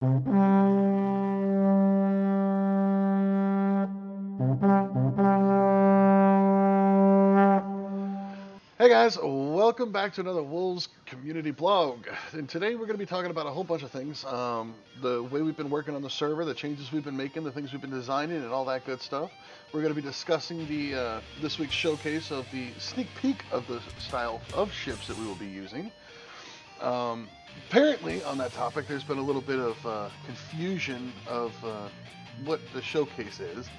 Hey guys, welcome back to another Wolves community blog. And today we're going to be talking about a whole bunch of things. The way we've been working on the server, the changes we've been making, the things we've been designing, and all that good stuff. We're going to be discussing the this week's showcase of the sneak peek of the style of ships that we will be using. Apparently, on that topic, there's been a little bit of confusion of what the showcase is.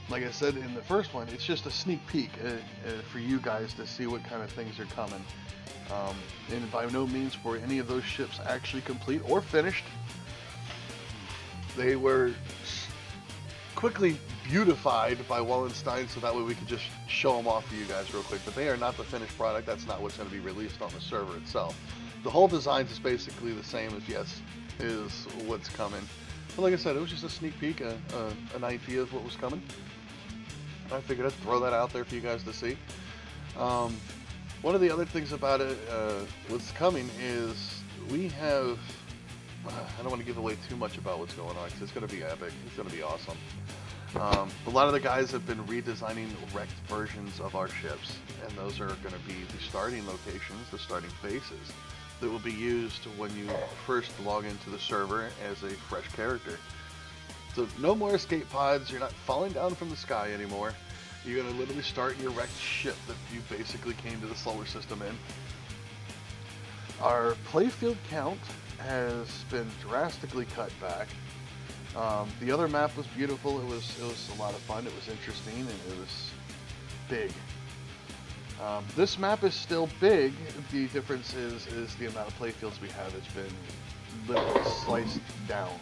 Like I said in the first one, it's just a sneak peek for you guys to see what kind of things are coming. And by no means were any of those ships actually complete or finished. They were quickly beautified by Wallenstein so that way we could just show them off for you guys real quick. But they are not the finished product. That's not what's going to be released on the server itself. The whole design is basically the same as is what's coming. But like I said, it was just a sneak peek, an idea of what was coming. I figured I'd throw that out there for you guys to see. One of the other things about it, what's coming is we have, I don't want to give away too much about what's going on because it's going to be epic. It's going to be awesome. A lot of the guys have been redesigning wrecked versions of our ships, and those are going to be the starting locations, the starting bases, that will be used when you first log into the server as a fresh character. So no more escape pods, you're not falling down from the sky anymore. You're going to literally start your wrecked ship that you basically came to the solar system in. Our playfield count has been drastically cut back. The other map was beautiful, it was a lot of fun, it was interesting, and it was big. This map is still big. The difference is the amount of playfields we have. It's been literally sliced down.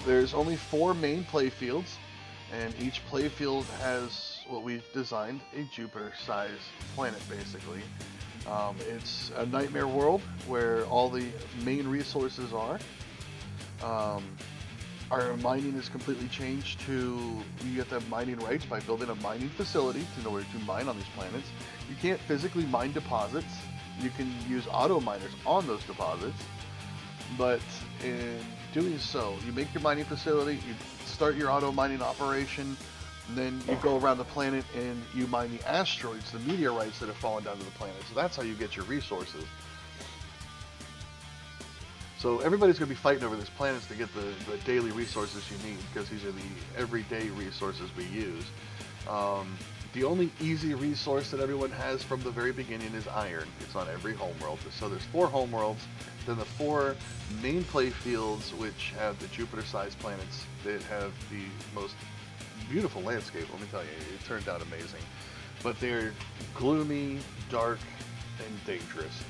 There's only 4 main playfields, and each playfield has what we've designed, a Jupiter-sized planet, basically. It's a nightmare world where all the main resources are. Our mining is completely changed to, you have to have mining rights by building a mining facility in order to mine on these planets. You can't physically mine deposits. You can use auto miners on those deposits, but in doing so, you make your mining facility, you start your auto mining operation, and then you go around the planet and you mine the asteroids, the meteorites that have fallen down to the planet. So that's how you get your resources. So everybody's going to be fighting over these planets to get the daily resources you need, because these are the everyday resources we use. The only easy resource that everyone has from the very beginning is iron. It's on every homeworld. So there's 4 homeworlds, then the 4 main play fields, which have the Jupiter-sized planets that have the most beautiful landscape. Let me tell you, it turned out amazing. But they're gloomy, dark, and dangerous.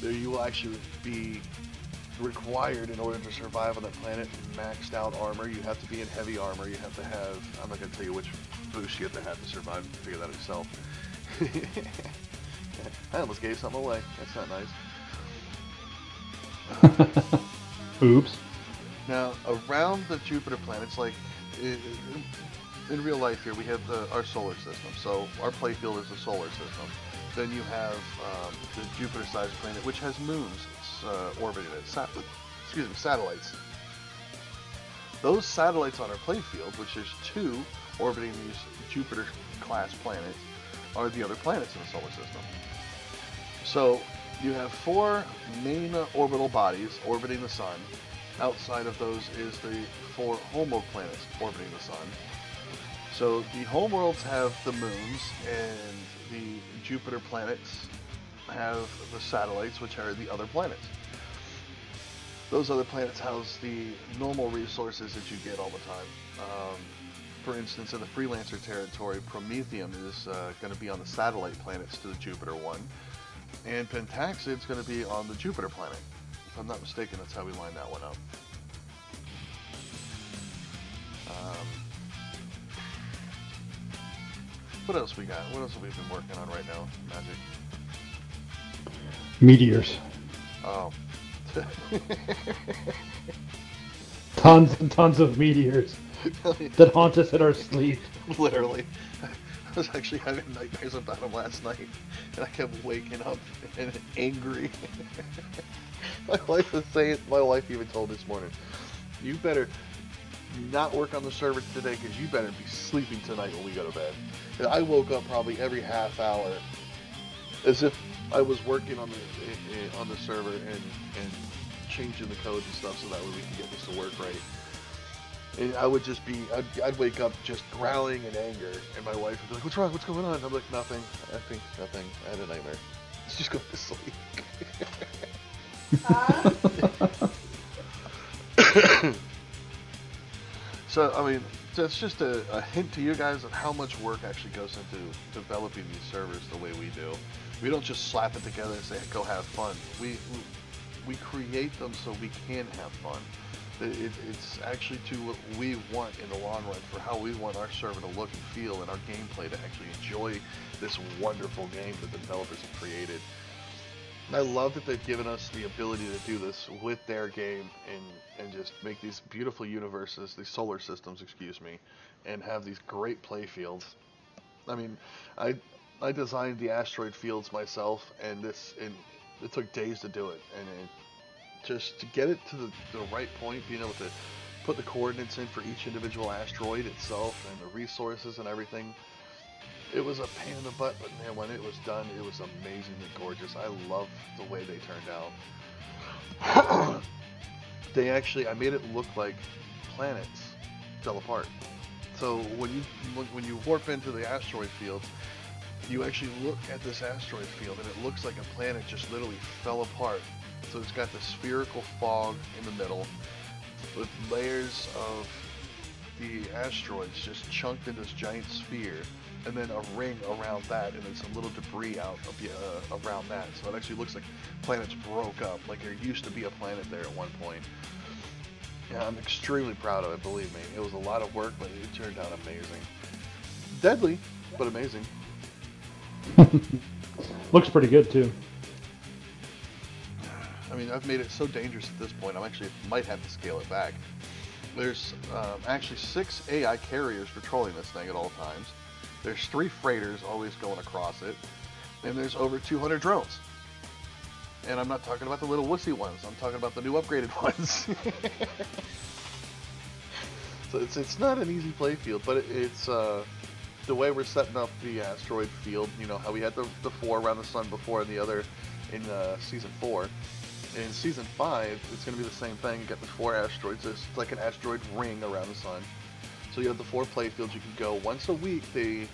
You will actually be required, in order to survive on that planet, maxed out armor. You have to be in heavy armor. You have to have, I'm not going to tell you which boost you have to survive. Figure that yourself. I almost gave something away. That's not nice. Oops. Now, around the Jupiter planets, like in real life here, we have our solar system. So our playfield is the solar system. Then you have the Jupiter-sized planet, which has moons. It's orbiting it. Satellites. Those satellites on our playfield, which there's 2 orbiting these Jupiter-class planets, are the other planets in the solar system. So you have 4 main orbital bodies orbiting the sun. Outside of those is the 4 homeworld planets orbiting the sun. So the homeworlds have the moons, and the Jupiter planets have the satellites, which are the other planets. Those other planets house the normal resources that you get all the time. For instance, in the Freelancer territory, Promethium is going to be on the satellite planets to the Jupiter one, and Pentaxid's going to be on the Jupiter planet. If I'm not mistaken, that's how we lined that one up. What else we got? What else have we been working on right now, Magic? Meteors. Oh. Tons and tons of meteors that haunt us in our sleep. Literally. I was actually having nightmares about him last night, and I kept waking up and angry. My wife was saying, my wife even told me this morning, you better not work on the server today because you better be sleeping tonight when we go to bed. And I woke up probably every half hour as if I was working on the server and changing the code and stuff so that way we can get this to work right. And I would just be, I'd wake up just growling in anger, and my wife would be like, "What's wrong? What's going on?" I'm like, "Nothing. I think nothing. I had a nightmare. Let's just go to sleep." So, I mean, that's just a hint to you guys of how much work actually goes into developing these servers the way we do. We don't just slap it together and say, "Go have fun." We create them so we can have fun. It's actually to what we want in the long run for how we want our server to look and feel and our gameplay to actually enjoy this wonderful game that the developers have created. And I love that they've given us the ability to do this with their game and just make these beautiful universes, these solar systems, excuse me, and have these great play fields. I mean, I designed the asteroid fields myself, and it took days to do it, and just to get it to the right point, being able to put the coordinates in for each individual asteroid itself and the resources and everything. It was a pain in the butt, but man, when it was done, it was amazingly gorgeous. I love the way they turned out. I made it look like planets fell apart. So when you warp into the asteroid field, you actually look at this asteroid field and it looks like a planet just literally fell apart. So it's got the spherical fog in the middle with layers of the asteroids just chunked in this giant sphere, and then a ring around that, and then some little debris out around that. So it actually looks like planets broke up, like there used to be a planet there at one point. Yeah, I'm extremely proud of it, believe me. It was a lot of work, but it turned out amazing. Deadly, but amazing. Looks pretty good too. I mean, I've made it so dangerous at this point, I might have to scale it back. There's actually 6 AI carriers patrolling this thing at all times. There's 3 freighters always going across it. And there's over 200 drones. And I'm not talking about the little wussy ones. I'm talking about the new upgraded ones. So it's not an easy play field, but it's the way we're setting up the asteroid field. You know how we had the 4 around the sun before, and the other in season 4. In season 5, it's going to be the same thing. You got the 4 asteroids. It's like an asteroid ring around the sun. So you have the 4 play fields. You can go once a week. The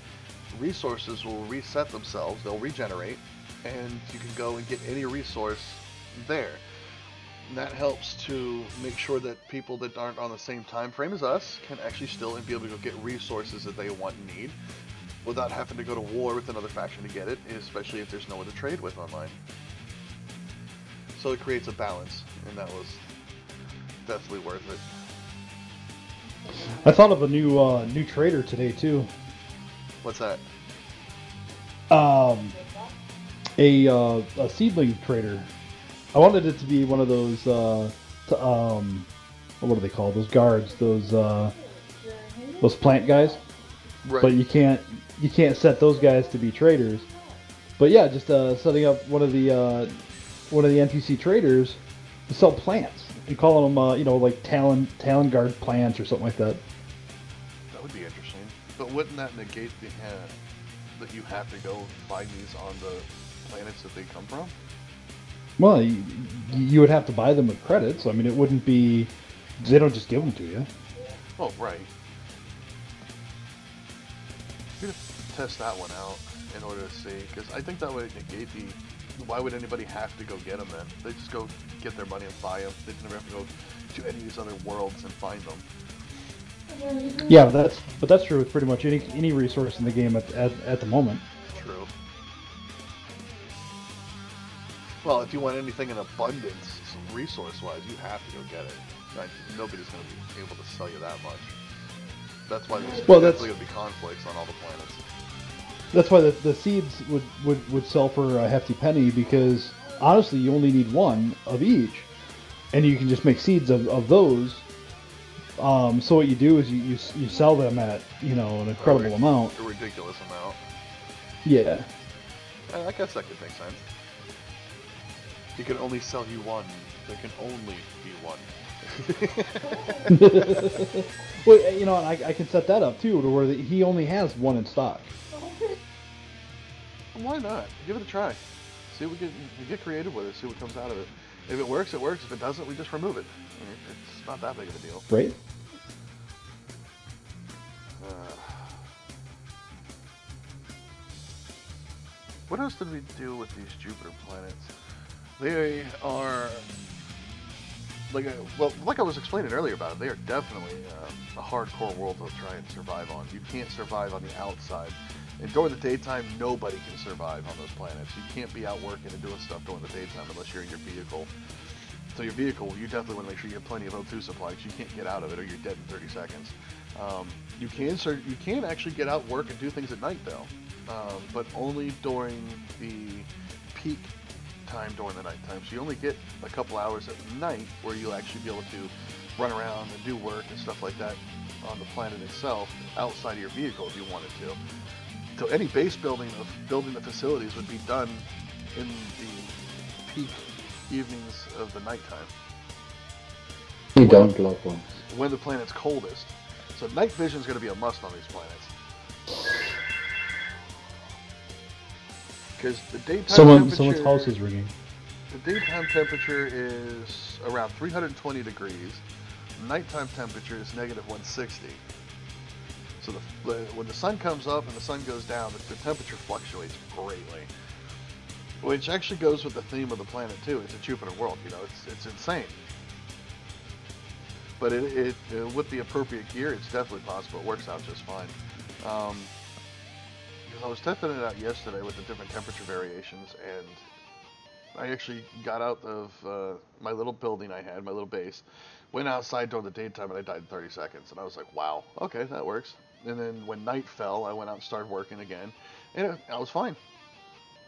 resources will reset themselves. They'll regenerate, and you can go and get any resource there. And that helps to make sure that people that aren't on the same time frame as us can actually still be able to go get resources that they want and need without having to go to war with another faction to get it, especially if there's no one to trade with online. So it creates a balance, and that was definitely worth it. I thought of a new trader today too. What's that? A seedling trader. I wanted it to be one of those what do they call those guards? Those plant guys. Right. But you can't set those guys to be traders. But yeah, just setting up one of the NPC traders to sell plants. You call them like Talon Guard plants or something like that. That would be interesting. But wouldn't that negate that you have to go find these on the planets that they come from? Well, you would have to buy them with credits. I mean, it wouldn't be... They don't just give them to you. Oh, right. You're going to test that one out in order to see, because I think that would negate the... Why would anybody have to go get them then? They just go get their money and buy them. They never have to go to any of these other worlds and find them. Yeah, but that's true with pretty much any resource in the game at the moment. True. Well, if you want anything in abundance, resource-wise, you have to go get it. Right? Nobody's going to be able to sell you that much. That's why there's definitely going to be conflicts on all the planets. That's why the seeds would sell for a hefty penny, because honestly you only need one of each, and you can just make seeds of those So what you do is you sell them at an incredible amount. A ridiculous amount. Yeah. I guess that could make sense. He can only sell you one. There can only be one. Well, and I can set that up too, to where he only has one in stock. Why not? Give it a try. See what we get creative with it. See what comes out of it. If it works, it works. If it doesn't, we just remove it. I mean, it's not that big of a deal. Right. What else did we do with these Jupiter planets? They are like I was explaining earlier about it. They are definitely a hardcore world to try and survive on. You can't survive on the outside. And during the daytime, nobody can survive on those planets. You can't be out working and doing stuff during the daytime unless you're in your vehicle. So your vehicle, you definitely want to make sure you have plenty of O2 supply because you can't get out of it or you're dead in 30 seconds. You can actually get out, work, and do things at night though, but only during the peak time during the nighttime. So you only get a couple hours at night where you'll actually be able to run around and do work and stuff like that on the planet itself outside of your vehicle if you wanted to. So any base building the facilities would be done in the peak evenings of the nighttime. You don't love ones. When the planet's coldest. So night vision is going to be a must on these planets. Because the daytime temperature... Someone's house is ringing. The daytime temperature is around 320 degrees. Nighttime temperature is negative 160. So when the sun comes up and the sun goes down, the temperature fluctuates greatly. Which actually goes with the theme of the planet too. It's a Jupiter world, it's insane. But with the appropriate gear, it's definitely possible. It works out just fine. Because I was testing it out yesterday with the different temperature variations, and I actually got out of my little building I had, my little base, went outside during the daytime, and I died in 30 seconds. And I was like, wow, okay, that works. And then when night fell, I went out and started working again, and I was fine.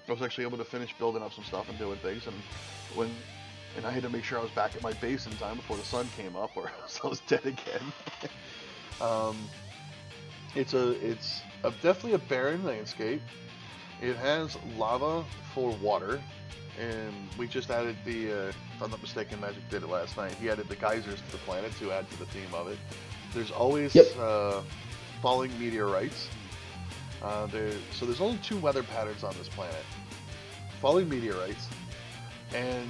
I was actually able to finish building up some stuff and doing things, and I had to make sure I was back at my base in time before the sun came up, or else I was dead again. It's definitely a barren landscape. It has lava for water, and we just added if I'm not mistaken, Magic did it last night. He added the geysers to the planet to add to the theme of it. There's always falling meteorites. So there's only two weather patterns on this planet: falling meteorites and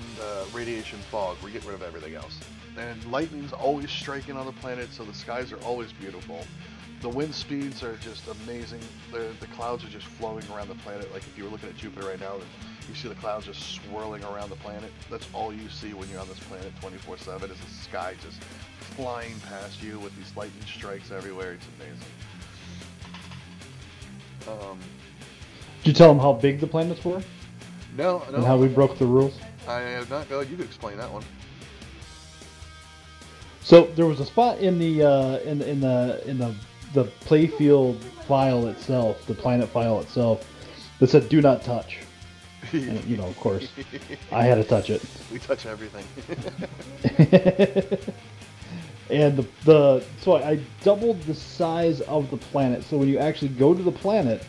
radiation fog. We're getting rid of everything else. And lightning's always striking on the planet, so the skies are always beautiful. The wind speeds are just amazing. The clouds are just flowing around the planet. Like if you were looking at Jupiter right now, and you see the clouds just swirling around the planet. That's all you see when you're on this planet 24/7 is the sky just flying past you with these lightning strikes everywhere. It's amazing. Did you tell them how big the planets were? No. And how we broke the rules? I have not. Go. You could explain that one. So there was a spot in the playfield file itself, the planet file itself, that said "Do not touch." And, of course, I had to touch it. We touch everything. And so I doubled the size of the planet. So when you actually go to the planet,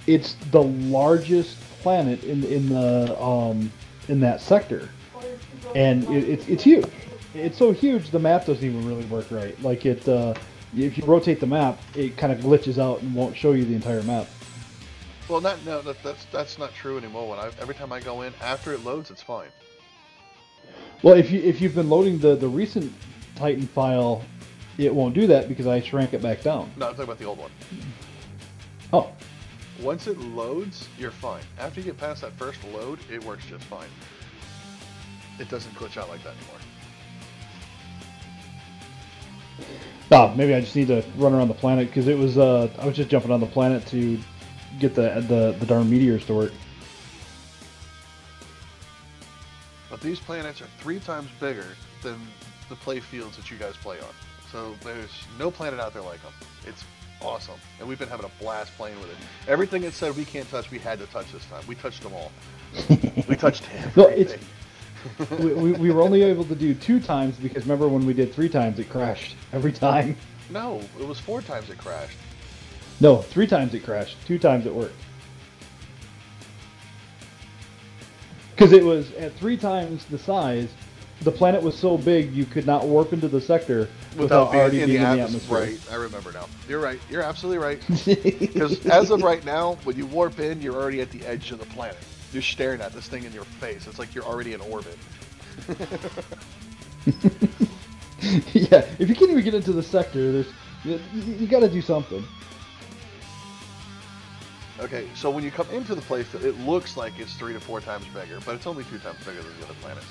it's the largest planet in that sector, and it's huge. It's so huge the map doesn't even really work right. Like if you rotate the map, it kind of glitches out and won't show you the entire map. Well, that's not true anymore. Every time I go in, after it loads, it's fine. Well, if you've been loading the recent Titan file, it won't do that because I shrank it back down. No, I'm talking about the old one. Oh. Once it loads, you're fine. After you get past that first load, it works just fine. It doesn't glitch out like that anymore. Maybe I just need to run around the planet because it was I was just jumping on the planet to get the darn meteors to work. But these planets are 3 times bigger than the play fields that you guys play on. So there's no planet out there like them. It's awesome. And we've been having a blast playing with it. Everything it said we can't touch, we had to touch this time. We touched them all. We touched everything. We were only able to do 2 times because remember when we did 3 times, it crashed every time. No, it was 4 times it crashed. No, 3 times it crashed. 2 times it worked. Because it was at 3 times the size. The planet was so big you could not warp into the sector without already being in the atmosphere. Right, I remember now. You're right. You're absolutely right. Because as of right now, when you warp in, you're already at the edge of the planet. You're staring at this thing in your face. It's like you're already in orbit. Yeah, if you can't even get into the sector, you got to do something. Okay, so when you come into the place, it looks like it's 3 to 4 times bigger, but it's only 2 times bigger than the other planets.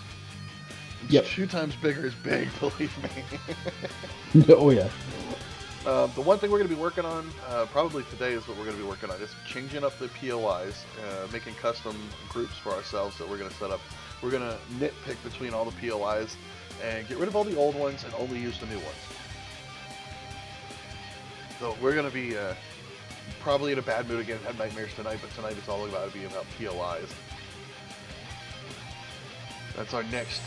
Yep. 2 times bigger is big, believe me. Oh yeah. The one thing we're going to be working on, probably today is what we're going to be working on, is changing up the POIs, making custom groups for ourselves that we're going to set up. We're going to nitpick between all the POIs and get rid of all the old ones and only use the new ones. So we're going to be probably in a bad mood again, have nightmares tonight, but tonight it's all about being about POIs. That's our next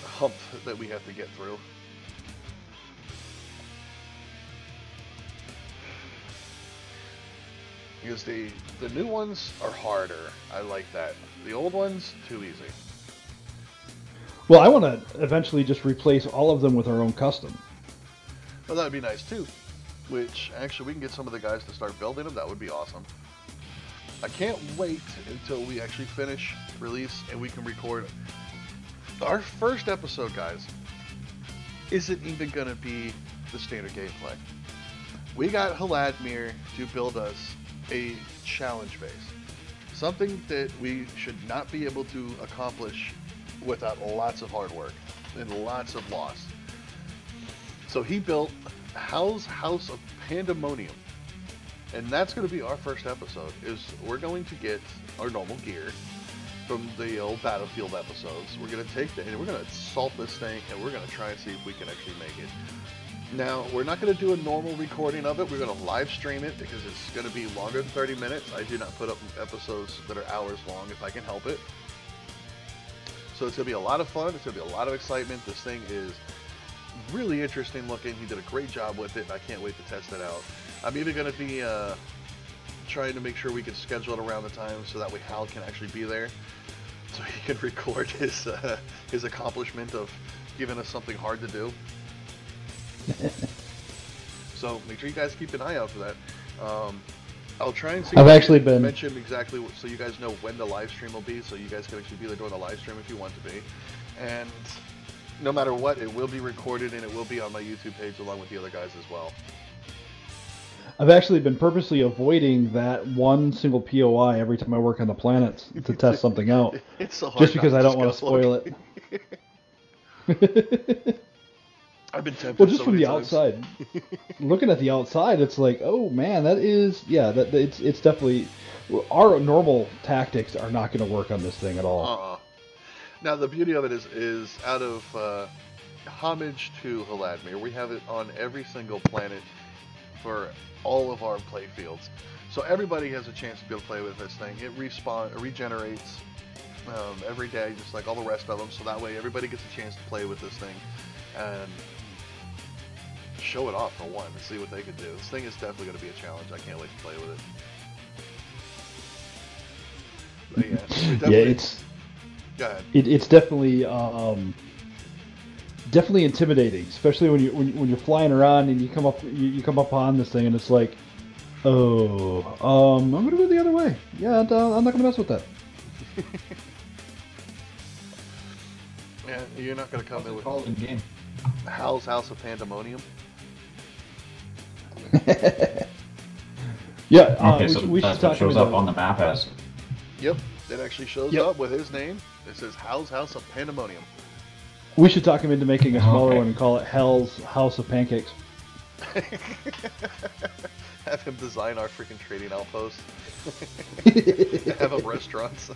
hump that we have to get through. Because the new ones are harder. I like that. The old ones, too easy. Well, I want to eventually just replace all of them with our own custom. Well, that would be nice too. Which, actually, we can get some of the guys to start building them. That would be awesome. I can't wait until we actually finish release and we can record our first episode, guys. Isn't even going to be the standard gameplay. We got Haladmir to build us a challenge base. Something that we should not be able to accomplish without lots of hard work and lots of loss. So he built Hal's House of Pandemonium. And that's going to be our first episode, is we're going to get our normal gear from the old Battlefield episodes. We're going to take that and we're going to assault this thing and we're going to try and see if we can actually make it. Now, we're not going to do a normal recording of it. We're going to live stream it because it's going to be longer than 30 minutes. I do not put up episodes that are hours long if I can help it. So it's going to be a lot of fun. It's going to be a lot of excitement. This thing is really interesting looking. He did a great job with it, and I can't wait to test it out. I'm even going to be trying to make sure we can schedule it around the time so that way Hal can actually be there, so he can record his accomplishment of giving us something hard to do. So make sure you guys keep an eye out for that. I'll try and see. I've actually been mentioned exactly so you guys know when the live stream will be, so you guys can actually be there during the live stream if you want to be. And no matter what, it will be recorded and it will be on my YouTube page along with the other guys as well. I've actually been purposely avoiding that one single POI every time I work on the planets to test something out. It's so hard just because I don't want to spoil it. I've been tempted. Well, just from the outside, looking at the outside, it's like, oh man, that is, yeah, it's definitely, our normal tactics are not going to work on this thing at all. Now the beauty of it is out of homage to Haladmir, we have it on every single planet for all of our play fields, so everybody has a chance to be able to play with this thing. It regenerates every day, just like all the rest of them. So that way, everybody gets a chance to play with this thing and show it off for one and see what they can do. This thing is definitely going to be a challenge. I can't wait to play with it. But yeah, yeah, it's. Go ahead. It's definitely definitely intimidating, especially when you're flying around and you come up on this thing and it's like, oh, I'm gonna go the other way. Yeah, I'm not gonna mess with that. Yeah, you're not gonna come in with in game. Hal's House of Pandemonium. Yeah. Okay, so we that's should what shows up on the map as. Yep, it actually shows up with his name. It says Hal's House of Pandemonium. We should talk him into making a smaller one and call it Hell's House of Pancakes. Have him design our freaking trading outpost. Have him restaurants.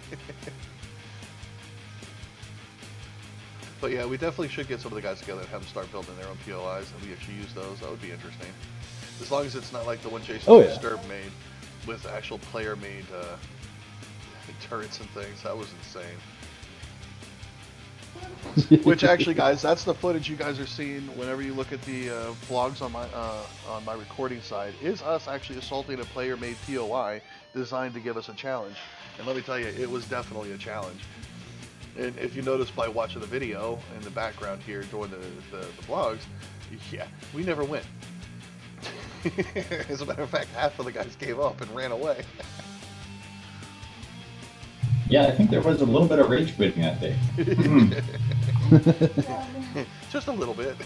But yeah, we definitely should get some of the guys together and have them start building their own POIs, and we actually use those. That would be interesting. As long as it's not like the one Jason Disturb made, with actual player-made turrets and things. That was insane. Which actually, guys, that's the footage you guys are seeing whenever you look at the vlogs on my recording side. Is us actually assaulting a player-made POI designed to give us a challenge. And let me tell you, it was definitely a challenge. And if you notice by watching the video in the background here during the vlogs, yeah, we never win. As a matter of fact, half of the guys gave up and ran away. Yeah, I think there was a little bit of rage quitting that day. Just a little bit.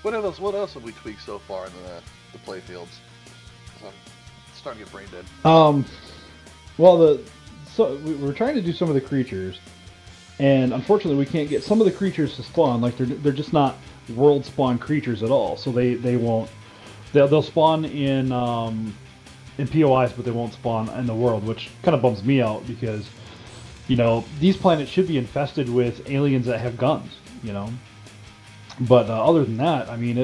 What else have we tweaked so far in the play fields? 'Cause I'm starting to get brain dead. Well, we're trying to do some of the creatures, and unfortunately, we can't get some of the creatures to spawn. Like they're just not world spawn creatures at all. So they won't. They'll spawn in POIs, but they won't spawn in the world, which kind of bums me out because, you know, these planets should be infested with aliens that have guns, you know. But other than that, I mean,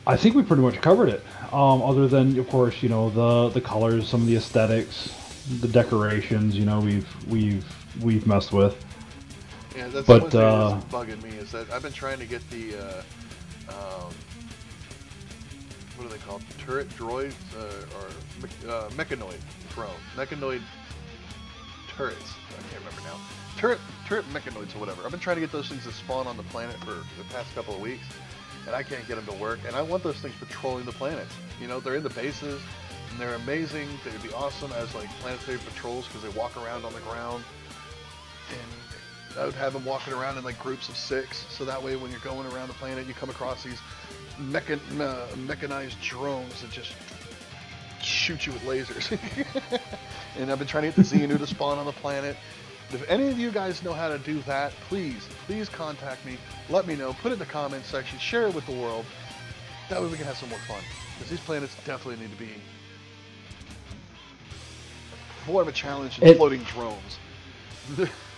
I think we pretty much covered it. Other than, of course, you know, the colors, some of the aesthetics, the decorations, you know, we've messed with. Yeah, that's one thing that's bugging me is that I've been trying to get the what are they called? Turret droids or mechanoid drone, mechanoid turrets. I can't remember now. Turret mechanoids or whatever. I've been trying to get those things to spawn on the planet for the past couple of weeks, and I can't get them to work. And I want those things patrolling the planets. You know, they're in the bases, and they're amazing. They'd be awesome as like planetary patrols because they walk around on the ground. And I would have them walking around in like groups of 6, so that way when you're going around the planet, you come across these mechanized drones that just shoot you with lasers. And I've been trying to get the Xenu to spawn on the planet. If any of you guys know how to do that, please contact me. Let me know. Put it in the comments section. Share it with the world. That way we can have some more fun. Because these planets definitely need to be more of a challenge than floating drones.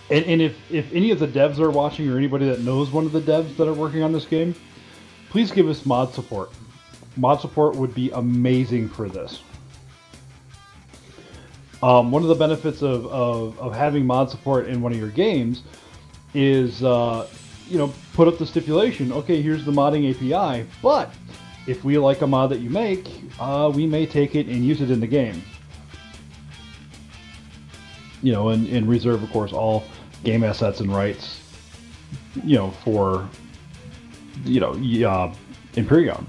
And if any of the devs are watching or anybody that knows one of the devs that are working on this game, please give us mod support. Mod support would be amazing for this. One of the benefits of having mod support in one of your games is, you know, put up the stipulation, okay, here's the modding API, but if we like a mod that you make, we may take it and use it in the game. You know, and reserve, of course, all game assets and rights, you know, for, you know, Imperion.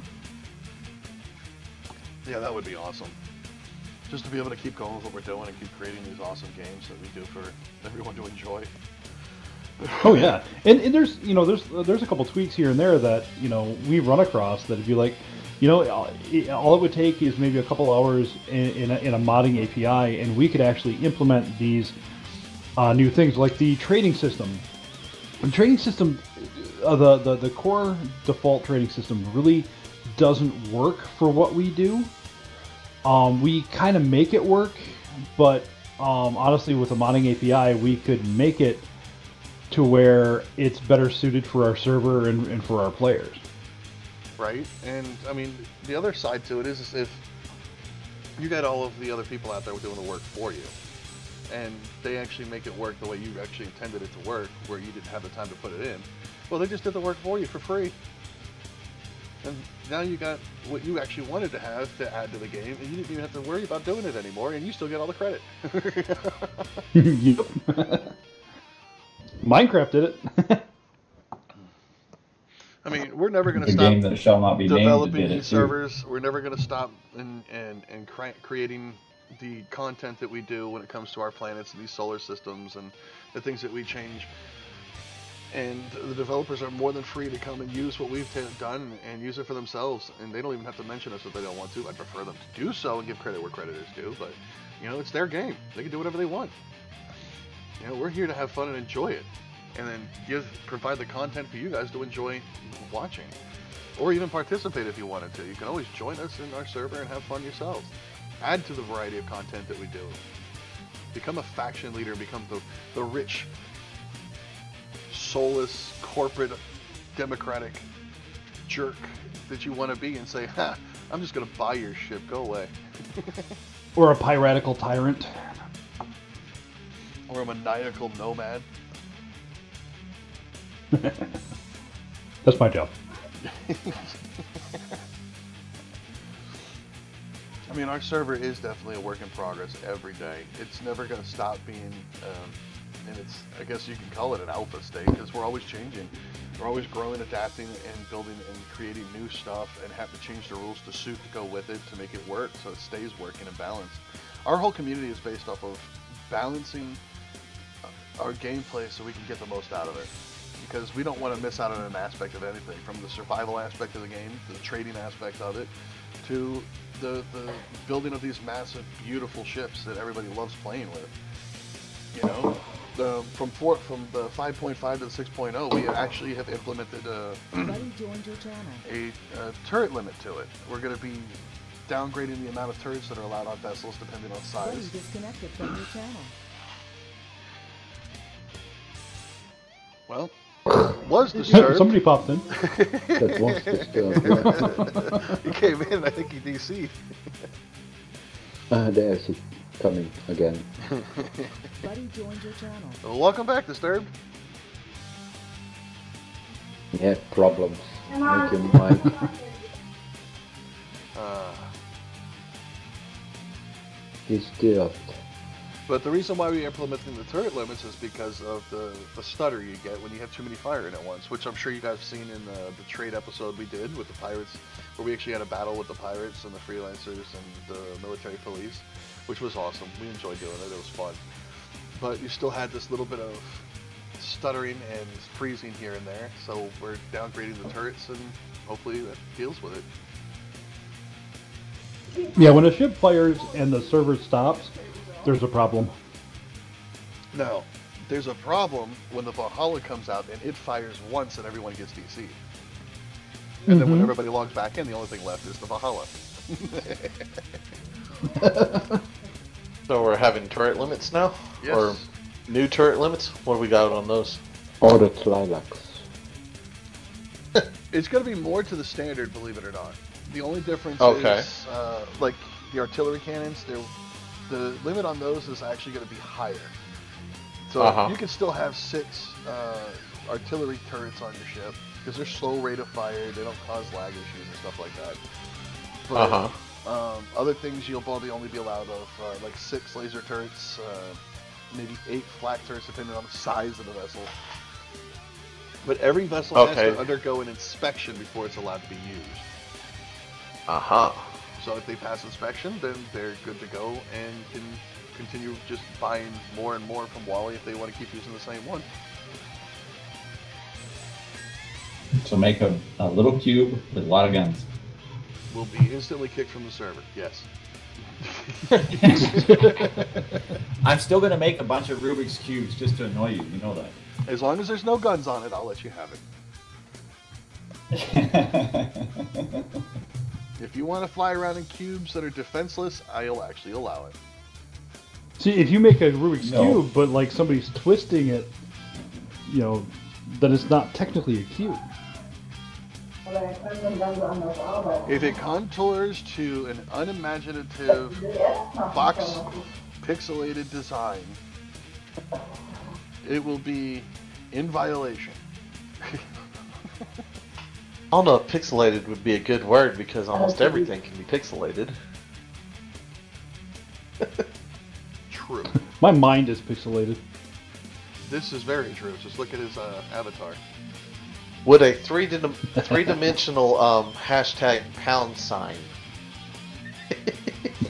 Yeah, that would be awesome. Just to be able to keep going with what we're doing and keep creating these awesome games that we do for everyone to enjoy. Oh yeah, and there's, you know, there's a couple tweaks here and there that, you know, we've run across that if you like, you know, all it would take is maybe a couple hours in a modding API, and we could actually implement these new things like the trading system. The trading system, the core default trading system really doesn't work for what we do. We kind of make it work, but honestly, with a modding API, we could make it to where it's better suited for our server and for our players. Right, and I mean, the other side to it is if you got all of the other people out there doing the work for you, and they actually make it work the way you actually intended it to work, where you didn't have the time to put it in, well, they just did the work for you for free. And now you got what you actually wanted to have to add to the game, and you didn't even have to worry about doing it anymore, and you still get all the credit. Minecraft did it. I mean, we're never going to The stop game that shall not be developing named these servers. We're never going to stop and creating the content that we do when it comes to our planets and these solar systems and the things that we change. And the developers are more than free to come and use what we've done and use it for themselves. And they don't even have to mention us if they don't want to. I'd prefer them to do so and give credit where credit is due. But, you know, it's their game. They can do whatever they want. You know, we're here to have fun and enjoy it. And then provide the content for you guys to enjoy watching. Or even participate if you wanted to. You can always join us in our server and have fun yourselves. Add to the variety of content that we do. Become a faction leader and become the rich, soulless, corporate, democratic jerk that you want to be and say, ha, I'm just going to buy your ship, go away. Or a piratical tyrant. Or a maniacal nomad. That's my job. I mean, our server is definitely a work in progress every day. It's never going to stop being, and it's, I guess you can call it an alpha state, because we're always changing. We're always growing, adapting, and building and creating new stuff, and have to change the rules to suit to go with it to make it work, so it stays working and balanced. Our whole community is based off of balancing our gameplay so we can get the most out of it. Because we don't want to miss out on an aspect of anything, from the survival aspect of the game, to the trading aspect of it, to the building of these massive, beautiful ships that everybody loves playing with. You know, from the 5.5 to the 6.0, we actually have implemented a turret limit to it. We're going to be downgrading the amount of turrets that are allowed on vessels depending on size. Disconnected from your channel. Well, was disturbed. Somebody popped in. That was disturbed, yeah. He came in, I think he DC'd. There's it coming again. Buddy joined your channel. Well, welcome back, Disturbed. Yeah, problems. Make your mic. Disturbed. But the reason why we're implementing the turret limits is because of the stutter you get when you have too many firing at once, which I'm sure you guys have seen in the trade episode we did with the pirates, where we actually had a battle with the pirates and the freelancers and the military police, which was awesome. We enjoyed doing it. It was fun. But you still had this little bit of stuttering and freezing here and there, so we're downgrading the turrets, and hopefully that deals with it. Yeah, when a ship fires and the server stops, there's a problem. Now, there's a problem when the Valhalla comes out and it fires once and everyone gets DC'd. And then when everybody logs back in, the only thing left is the Valhalla. So we're having turret limits now? Yes. Or new turret limits? What do we got on those? Or the Tlilax. It's going to be more to the standard, believe it or not. The only difference Okay. is, like, the artillery cannons, the limit on those is actually going to be higher. So you can still have 6 artillery turrets on your ship, because they're slow rate of fire, they don't cause lag issues and stuff like that. But, other things you'll probably only be allowed of, like 6 laser turrets, maybe 8 flak turrets, depending on the size of the vessel. But every vessel has to undergo an inspection before it's allowed to be used. So if they pass inspection, then they're good to go and can continue just buying more and more from Wally if they want to keep using the same one. So make a little cube with a lot of guns. Will be instantly kicked from the server, yes. I'm still going to make a bunch of Rubik's Cubes just to annoy you, you know that. As long as there's no guns on it, I'll let you have it. If you want to fly around in cubes that are defenseless, I'll actually allow it. See, if you make a Rubik's Cube, but like somebody's twisting it, you know, then it's not technically a cube. If it contours to an unimaginative box pixelated design, it will be in violation. I don't know if pixelated would be a good word because almost everything can be pixelated. True. My mind is pixelated. This is very true. Just look at his avatar. Would a three-dimensional hashtag pound sign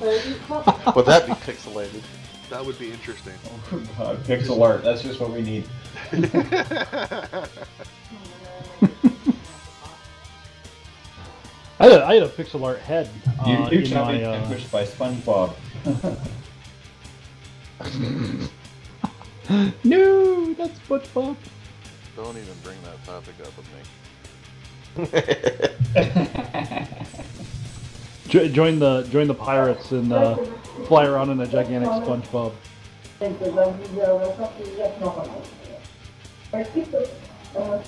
would that be pixelated? That would be interesting. Pixel art, that's just what we need. I had a pixel art head You in shall be my. vanquished by SpongeBob. No, that's SpongeBob. Don't even bring that topic up with me. Join the pirates and fly around in a gigantic SpongeBob.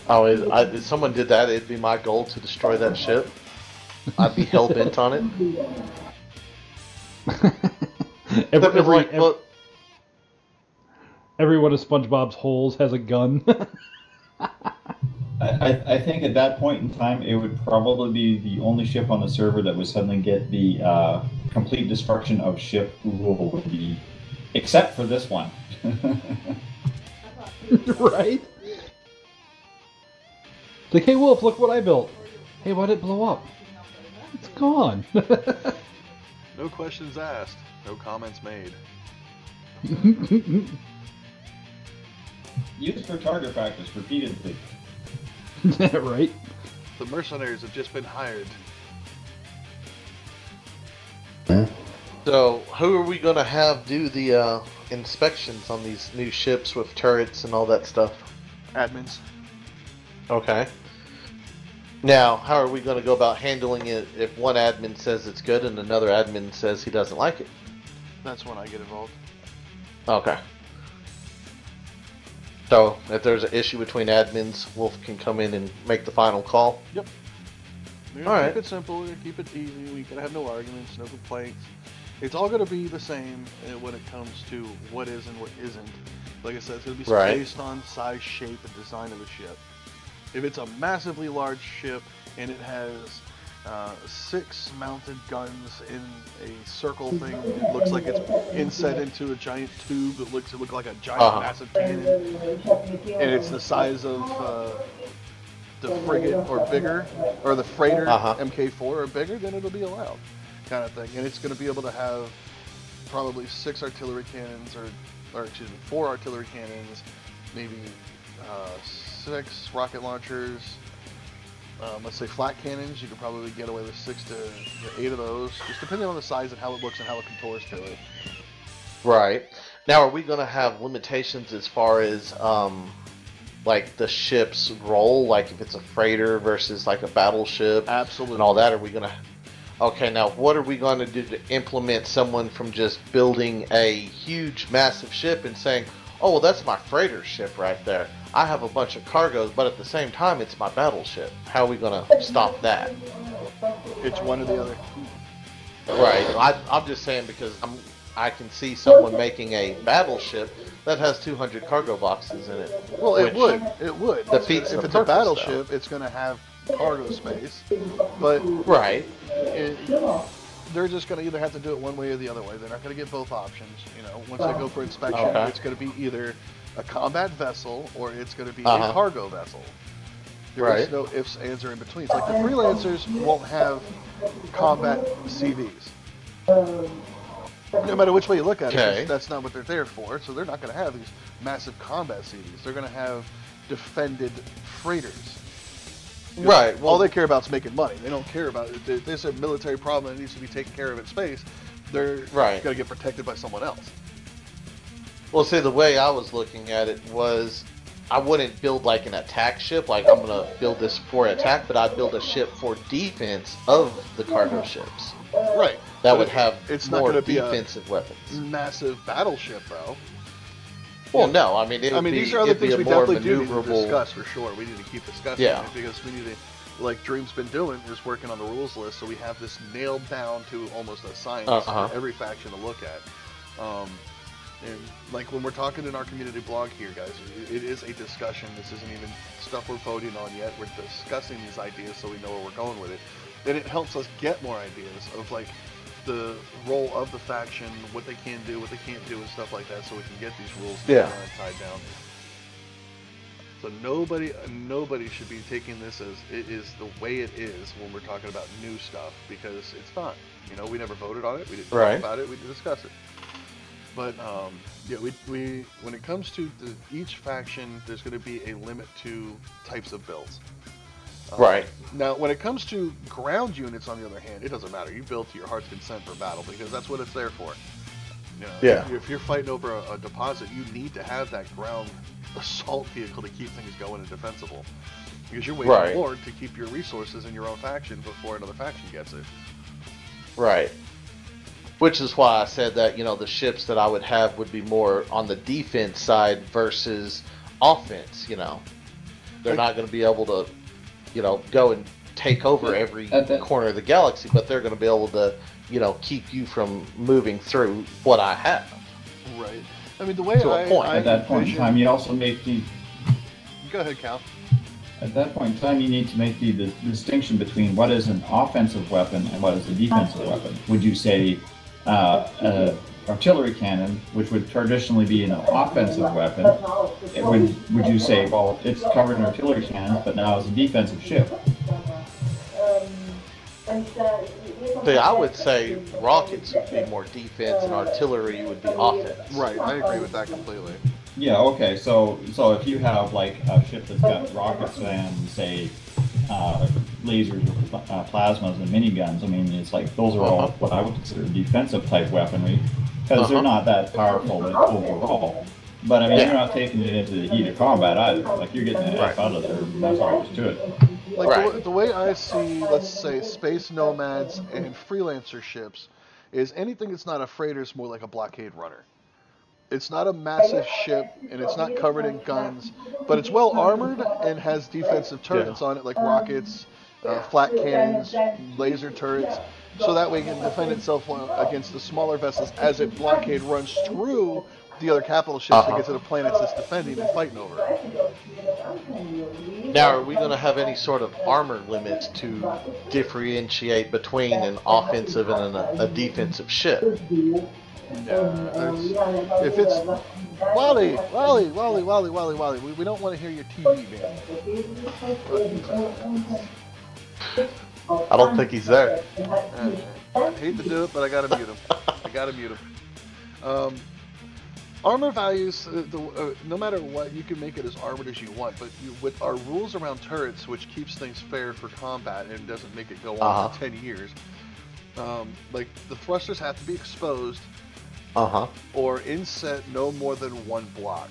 Oh, if someone did that, it'd be my goal to destroy that ship. I'd be hell bent on it. Every one of SpongeBob's holes has a gun. I think at that point in time, it would probably be the only ship on the server that would suddenly get the complete destruction of ship rule would be, except for this one. Right? It's like, hey Wolf, look what I built. Hey, why'd it blow up? It's gone. No questions asked, no comments made. Used for target practice repeatedly. Right? The mercenaries have just been hired. So, who are we going to have do the inspections on these new ships with turrets and all that stuff? Admins. Okay. Now, how are we going to go about handling it if one admin says it's good and another admin says he doesn't like it? That's when I get involved. Okay. So, if there's an issue between admins, Wolf can come in and make the final call? Yep. We're All gonna right. keep it simple, we're gonna keep it easy, we gotta have no arguments, no complaints. It's all gonna be the same when it comes to what is and what isn't. Like I said, it's gonna be Right. based on size, shape, and design of the ship. If it's a massively large ship and it has 6 mounted guns in a circle thing, it looks like it's inset into a giant tube that looks like a giant massive cannon, and it's the size of the frigate or bigger, or the freighter MK4 or bigger, then it'll be allowed, kind of thing. And it's going to be able to have probably 6 artillery cannons, or excuse me, 4 artillery cannons, maybe 6 rocket launchers. Let's say flat cannons, you could probably get away with 6 to 8 of those, just depending on the size and how it looks and how it contours to it. Right. Now, are we going to have limitations as far as, like, the ship's role? Like, if it's a freighter versus, like, a battleship? Absolutely. And all that? Are we going to... Okay, now, what are we going to do to implement someone from just building a huge, massive ship and saying, oh, well, that's my freighter ship right there. I have a bunch of cargoes, but at the same time, it's my battleship. How are we going to stop that? It's one or the other. Right. I'm just saying because I can see someone making a battleship that has 200 cargo boxes in it. Well, it would. It would. Defeats if the it's a purpose, battleship, it's going to have cargo space. But right. They're just going to either have to do it one way or the other way. They're not going to get both options. You know, once they go for inspection, it's going to be either a combat vessel or it's going to be a cargo vessel. There is no ifs, ands, or in betweens. Like the freelancers won't have combat CVs. No matter which way you look at it, that's not what they're there for. So they're not going to have these massive combat CVs. They're going to have defended freighters. Right. Well, all they care about is making money. They don't care about it. If there's a military problem that needs to be taken care of in space, they're going to get protected by someone else. Well, see, the way I was looking at it was I wouldn't build like an attack ship, like I'm going to build this for attack, but I'd build a ship for defense of the cargo ships. Right. That would have it's more not going to be defensive weapons. Massive battleship, though. Well, no, I mean, these are other things we definitely do need to discuss for sure. We need to keep discussing it because we need to, like Dream's been doing, is working on the rules list, so we have this nailed down to almost a science for every faction to look at. And like when we're talking in our community blog here, guys, it is a discussion. This isn't even stuff we're voting on yet. We're discussing these ideas so we know where we're going with it. And it helps us get more ideas of like the role of the faction, what they can do, what they can't do, and stuff like that, so we can get these rules tied down. So nobody should be taking this as it is the way it is when we're talking about new stuff, because it's not. You know, we never voted on it, we didn't talk about it, we didn't discuss it. But yeah, we when it comes to each faction, there's going to be a limit to types of builds. Now, when it comes to ground units, on the other hand, it doesn't matter. You build to your heart's consent for battle because that's what it's there for. You know, if you're fighting over a deposit, you need to have that ground assault vehicle to keep things going and defensible. Because you're waging war to keep your resources in your own faction before another faction gets it. Right. Which is why I said that, you know, the ships that I would have would be more on the defense side versus offense, you know. They're not going to be able to, you know, go and take over every corner of the galaxy, but they're going to be able to keep you from moving through what I have. Right. I mean, the way To a point. I At that point in envision- time, you also make the Go ahead, Cal. At that point in time, you need to make the distinction between what is an offensive weapon and what is a defensive weapon. Would you say an artillery cannon, which would traditionally be an offensive weapon, would you say, well, it's covered in artillery cannons, but now it's a defensive ship? See, I would say rockets would be more defense and artillery would be offense. Right, I agree with that completely. Yeah, okay, so if you have like a ship that's got rockets and say lasers or plasmas and miniguns, I mean, it's like those are all what I would consider defensive type weaponry because they're not that powerful overall. But I mean, you're not taking it into the heat of combat either. Like you're getting the F out of there, and that's all there's to it. Like the way I see, let's say, space nomads and freelancer ships is anything that's not a freighter is more like a blockade runner. It's not a massive ship, and it's not covered in guns, but it's well armored and has defensive turrets on it, like rockets, flat cannons, laser turrets, so that way it can defend itself against the smaller vessels as it blockade runs through the other capital ships to get to the planets it's defending and fighting over. Now, are we going to have any sort of armor limits to differentiate between an offensive and a defensive ship? If it's Wally, we don't want to hear your TV, man. I don't think he's there. I hate to do it, but I gotta mute him. Armor values, no matter what, you can make it as armored as you want, but with our rules around turrets, which keeps things fair for combat and doesn't make it go on for 10 years, like the thrusters have to be exposed or inset no more than one block.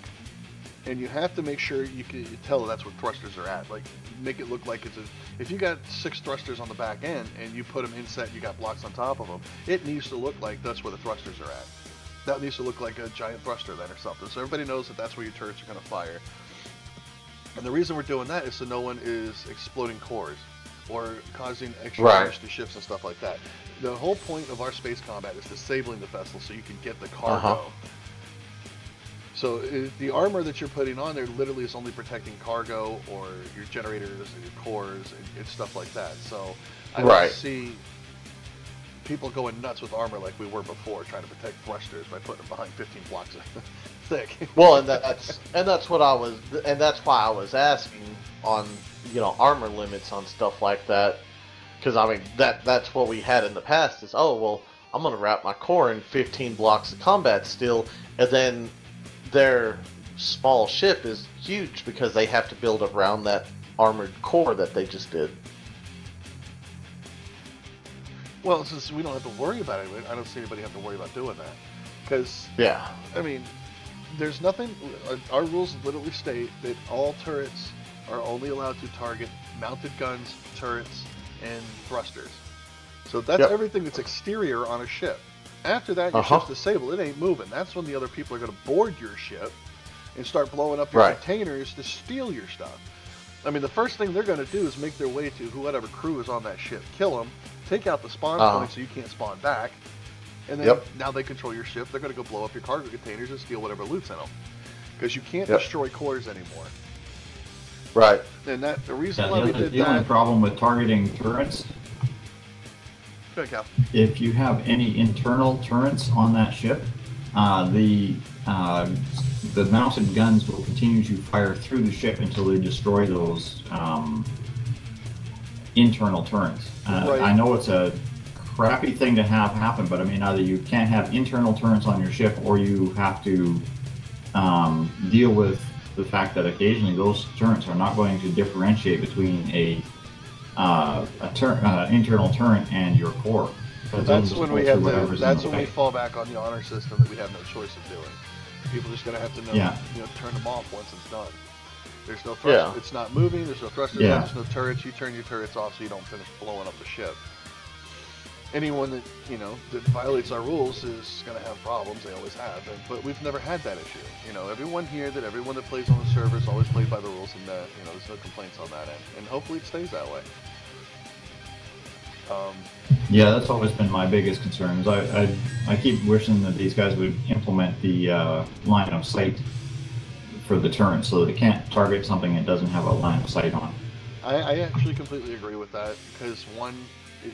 And you have to make sure you can tell that's what thrusters are at. Like, make it look like if you got 6 thrusters on the back end and you put them inset and you got blocks on top of them, it needs to look like that's where the thrusters are at. That needs to look like a giant thruster then or something. So everybody knows that that's where your turrets are going to fire. And the reason we're doing that is so no one is exploding cores or causing extra damage to ships and stuff like that. The whole point of our space combat is disabling the vessel so you can get the cargo. So the armor that you're putting on there literally is only protecting cargo or your generators and your cores and stuff like that. So I don't see people going nuts with armor like we were before, trying to protect thrusters by putting them behind 15 blocks thick. Well, and that's why I was asking on armor limits on stuff like that, because I mean that's what we had in the past is I'm gonna wrap my core in 15 blocks of combat steel, and then their small ship is huge because they have to build around that armored core that they just did. Well, since we don't have to worry about it, I don't see anybody have to worry about doing that. Because, I mean, there's nothing, our rules literally state that all turrets are only allowed to target mounted guns, turrets, and thrusters. So that's everything that's exterior on a ship. After that, your ship's disabled. It ain't moving. That's when the other people are going to board your ship and start blowing up your containers to steal your stuff. I mean, the first thing they're going to do is make their way to whatever crew is on that ship, kill them, take out the spawn point so you can't spawn back, and then now they control your ship. They're going to go blow up your cargo containers and steal whatever loot's in them. Because you can't destroy cores anymore. Right. And the reason why we did that... The only problem with targeting turrets, go ahead, Cal. if you have any internal turrets on that ship, the mounted guns will continue to fire through the ship until they destroy those internal turrets. I know it's a crappy thing to have happen, but I mean, either you can't have internal turrets on your ship, or you have to deal with the fact that occasionally those turrets are not going to differentiate between a internal turret and your core. That's when we have that's when we fall back on the honor system that we have no choice of doing. People are just going to have to know, turn them off once it's done. There's no thrust. It's not moving. There's no thrusters. There's no turrets. You turn your turrets off so you don't finish blowing up the ship. Anyone that that violates our rules is going to have problems. They always have. But we've never had that issue. Everyone that plays on the server has always played by the rules, and there's no complaints on that end. And hopefully it stays that way. Yeah, that's always been my biggest concern. Is I keep wishing that these guys would implement the line of sight for the turret so that it can't target something it doesn't have a line of sight on. I actually completely agree with that, because one,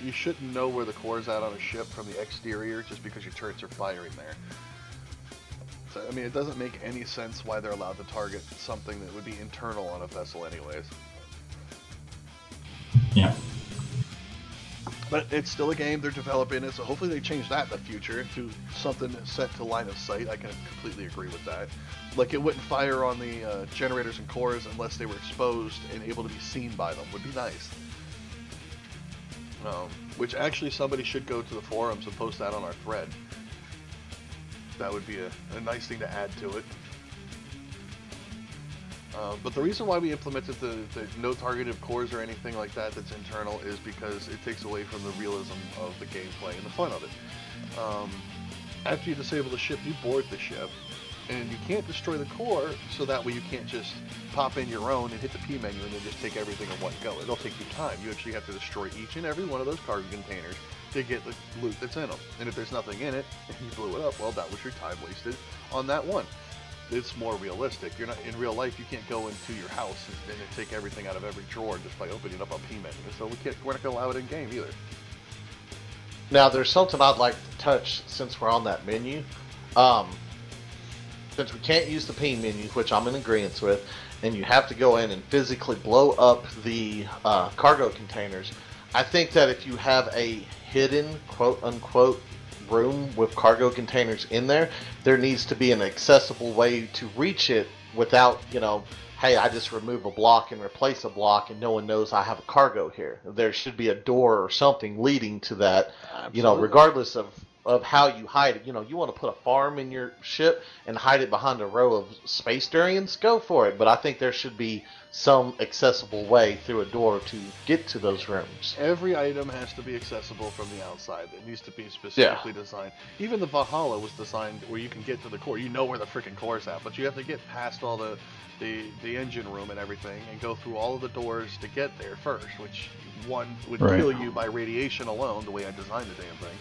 you shouldn't know where the core is at on a ship from the exterior just because your turrets are firing there. So, I mean, it doesn't make any sense why they're allowed to target something that would be internal on a vessel anyways. Yeah. But it's still a game, they're developing it, so hopefully they change that in the future to something set to line of sight. I can completely agree with that. Like, it wouldn't fire on the generators and cores unless they were exposed and able to be seen by them. Would be nice. Which actually somebody should go to the forums and post that on our thread. That would be a nice thing to add to it. But the reason why we implemented the no targeted cores or anything like that that's internal is because it takes away from the realism of the gameplay and the fun of it. After you disable the ship, you board the ship, and you can't destroy the core, so that way you can't just pop in your own and hit the P menu and then just take everything in one go. It'll take you time. You actually have to destroy each and every one of those cargo containers to get the loot that's in them. And if there's nothing in it, and you blew it up, well, that was your time wasted on that one. It's more realistic. You're not in real life. You can't go into your house and take everything out of every drawer just by opening up a P menu. So we're not gonna allow it in game either. Now, there's something I'd like to touch since we're on that menu. Since we can't use the P menu, which I'm in agreement with, and you have to go in and physically blow up the cargo containers, I think that if you have a hidden quote-unquote room with cargo containers in there, there needs to be an accessible way to reach it without, hey, I just remove a block and replace a block and no one knows I have a cargo here. There should be a door or something leading to that, regardless of how you hide it. You want to put a farm in your ship and hide it behind a row of space durians, go for it. But I think there should be some accessible way through a door to get to those rooms. Every item has to be accessible from the outside. It needs to be specifically designed. Even the Valhalla was designed where you can get to the core. You know where the freaking core's at, but you have to get past all the engine room and everything and go through all of the doors to get there first, which one would kill you by radiation alone, the way I designed the damn thing.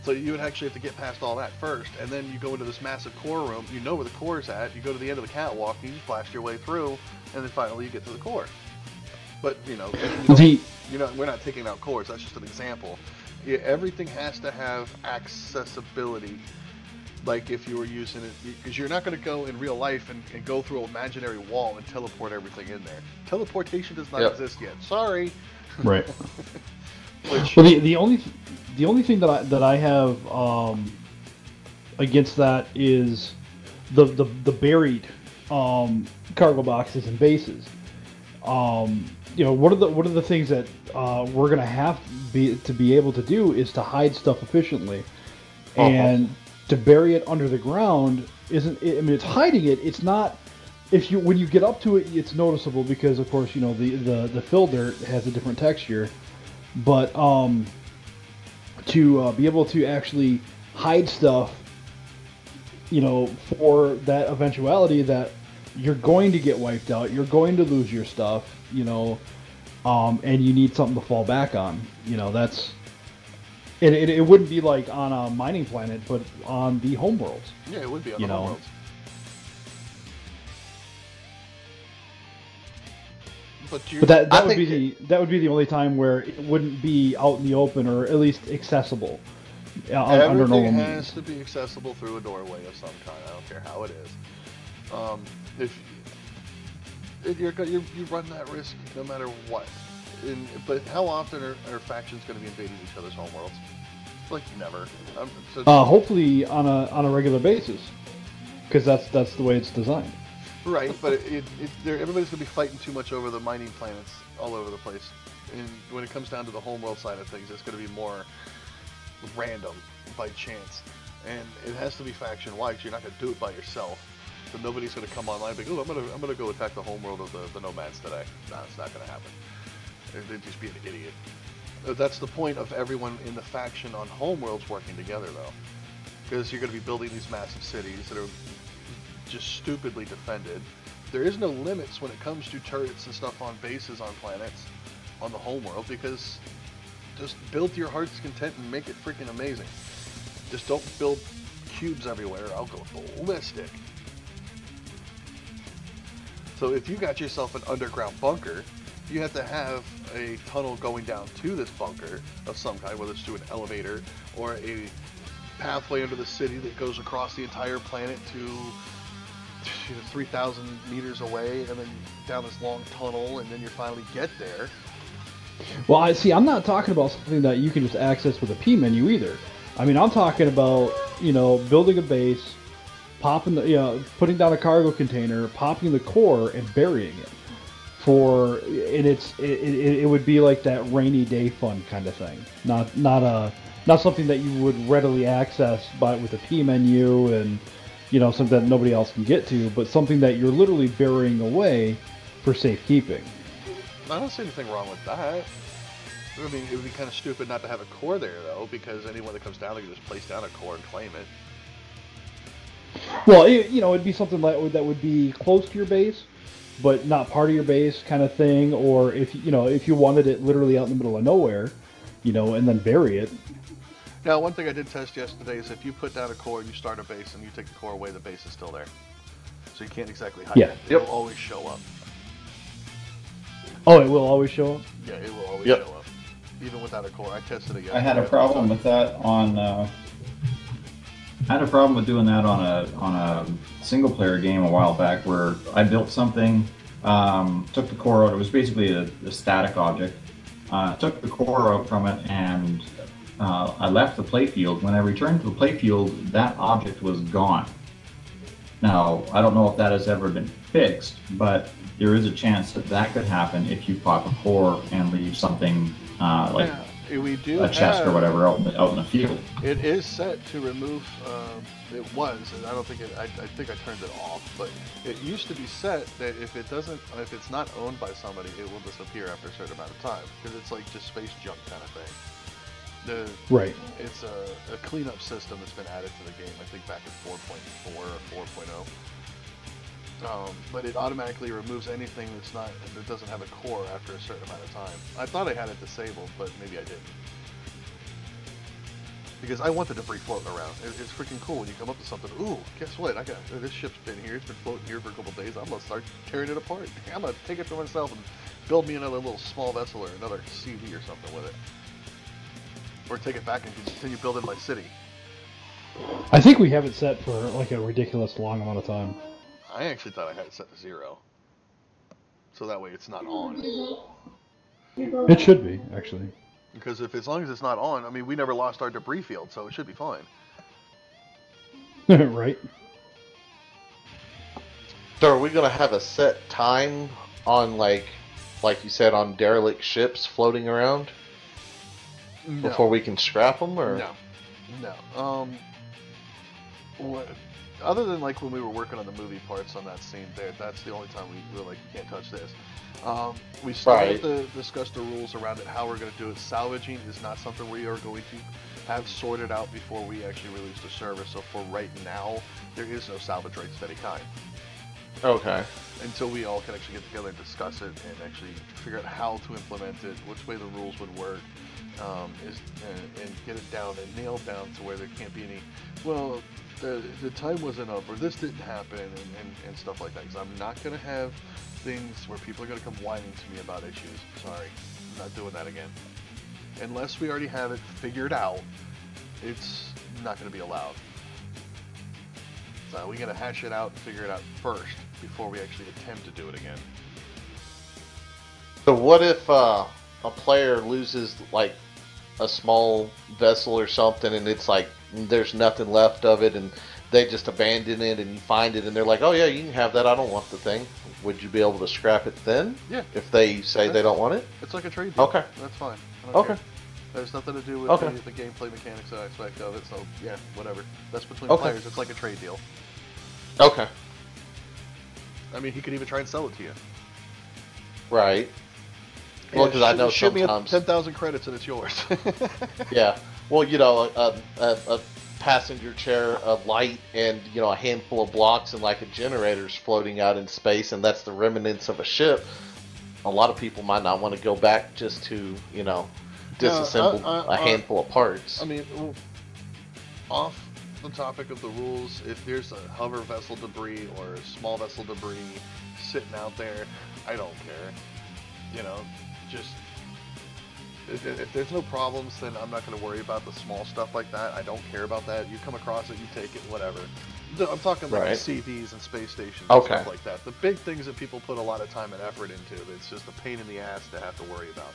So you would actually have to get past all that first, and then you go into this massive core room. You know where the core is at. You go to the end of the catwalk, and you just blast your way through, and then finally you get to the core. But we're not taking out cores. That's just an example. Everything has to have accessibility. Like if you were using it, because you're not going to go in real life and go through an imaginary wall and teleport everything in there. Teleportation does not exist yet. Sorry. Right. Well, the only thing that I have against that is the buried cargo boxes and bases. One of the things that we're gonna have to be able to do is to hide stuff efficiently, and to bury it under the ground isn't. I mean, it's hiding it. It's not. When you get up to it, it's noticeable because of course the fill dirt has a different texture, but to be able to actually hide stuff, for that eventuality that you're going to get wiped out, you're going to lose your stuff, and you need something to fall back on. That's it wouldn't be like on a mining planet, but on the homeworlds. Yeah, it would be on the homeworlds. But that would be the only time where it wouldn't be out in the open, or at least accessible. Under normal Everything has means. to be accessible through a doorway of some kind. I don't care how it is. If you run that risk no matter what. But how often are factions going to be invading each other's homeworlds? Like never. Hopefully on a regular basis, because that's the way it's designed. Right, but everybody's going to be fighting too much over the mining planets all over the place. And when it comes down to the homeworld side of things, it's going to be more random, by chance. And it has to be faction-wide, so you're not going to do it by yourself. So nobody's going to come online and be like, I'm going to go attack the homeworld of the nomads today. No, it's not going to happen. They'd just be an idiot. That's the point of everyone in the faction on homeworlds working together, though. Because you're going to be building these massive cities that are just stupidly defended. There is no limits when it comes to turrets and stuff on bases on planets on the homeworld, because Just build to your heart's content and make it freaking amazing. Just don't build cubes everywhere. I'll go ballistic. So if you got yourself an underground bunker, you have to have a tunnel going down to this bunker of some kind, whether it's through an elevator or a pathway under the city that goes across the entire planet to 3,000 meters away, and then down this long tunnel, and then you finally get there. Well, I'm not talking about something that you can just access with a P menu either. I mean, I'm talking about, building a base, putting down a cargo container, popping the core, and burying it. It would be like that rainy day fun kind of thing. Not something that you would readily access with a P menu and something that nobody else can get to, but something that you're literally burying away for safekeeping. I don't see anything wrong with that. I mean, it would be kind of stupid not to have a core there, though, because anyone that comes down, they can just place down a core and claim it. Well, it'd be something that would be close to your base, but not part of your base kind of thing, or if you wanted it literally out in the middle of nowhere, and then bury it. Now, one thing I did test yesterday is if you put down a core and you start a base and you take the core away, the base is still there. So you can't exactly hide it. It will always show up. Oh, it will always show up? Yeah, it will always show up. Even without a core. I tested it yesterday. I had a problem with that on... I had a problem with doing that on a single-player game a while back where I built something, took the core out. It was basically a static object. Took the core out from it, and I left the playfield. When I returned to the playfield, that object was gone. Now, I don't know if that has ever been fixed, but there is a chance that could happen if you pop a core and leave something we do a chest or whatever out in the field. It is set to remove. It was, and I don't think it. I think I turned it off, but it used to be set that if it's not owned by somebody, it will disappear after a certain amount of time because it's like just space junk kind of thing. Right. It's a cleanup system that's been added to the game. I think back in 4.4 or 4.0. But it automatically removes anything that doesn't have a core after a certain amount of time. I thought I had it disabled, but maybe I didn't. Because I want the debris floating around. It's freaking cool when you come up to something. Ooh, guess what? This ship's been here. It's been floating here for a couple days. I'm gonna start tearing it apart. I'm gonna take it for myself and build me another little small vessel or another CV or something with it. Or take it back and continue building my city. I think we have it set for like a ridiculous long amount of time. I actually thought I had it set to 0. So that way it's not on. It should be, actually. Because as long as it's not on, I mean, we never lost our debris field, so it should be fine. Right. So are we going to have a set time on, like you said, on derelict ships floating around? No. Before we can scrap them, or? No. Other than like when we were working on the movie parts on that scene there, that's the only time we were like, you can't touch this. We still have to discuss the rules around it, how we're going to do it. Salvaging is not something we are going to have sorted out before we actually release the service. So for right now, there is no salvage rights of any kind. Okay. Until we all can actually get together and discuss it and actually figure out how to implement it, which way the rules would work, and get it down and nailed down to where there can't be any, well, the time wasn't up, or this didn't happen, and stuff like that. Because I'm not going to have things where people are going to come whining to me about issues. Sorry. I'm not doing that again. Unless we already have it figured out, it's not going to be allowed. So we got to hash it out and figure it out first before we actually attempt to do it again. So what if a player loses like a small vessel or something, and it's like there's nothing left of it, and they just abandon it, and you find it, and they're like, "Oh yeah, you can have that. I don't want the thing." Would you be able to scrap it then? Yeah. If they say they don't want it? It's like a trade deal. Okay. That's fine. I don't care. There's nothing to do with the gameplay mechanics aspect of it, so yeah, whatever. That's between players. It's like a trade deal. Okay. I mean, he could even try and sell it to you. Right. Well, because I know ship sometimes... me 10,000 credits and it's yours. Yeah. Well, you know, a passenger chair, a light, and, you know, a handful of blocks and like a generator's floating out in space, and that's the remnants of a ship. A lot of people might not want to go back just to, you know, disassemble a handful of parts. I mean, off the topic of the rules, if there's a hover vessel debris or small vessel debris sitting out there, I don't care. You know, just if there's no problems, then I'm not going to worry about the small stuff like that. I don't care about that. You come across it, you take it, whatever. I'm talking like CVs and space stations and stuff like that. The big things that people put a lot of time and effort into, it's just a pain in the ass to have to worry about.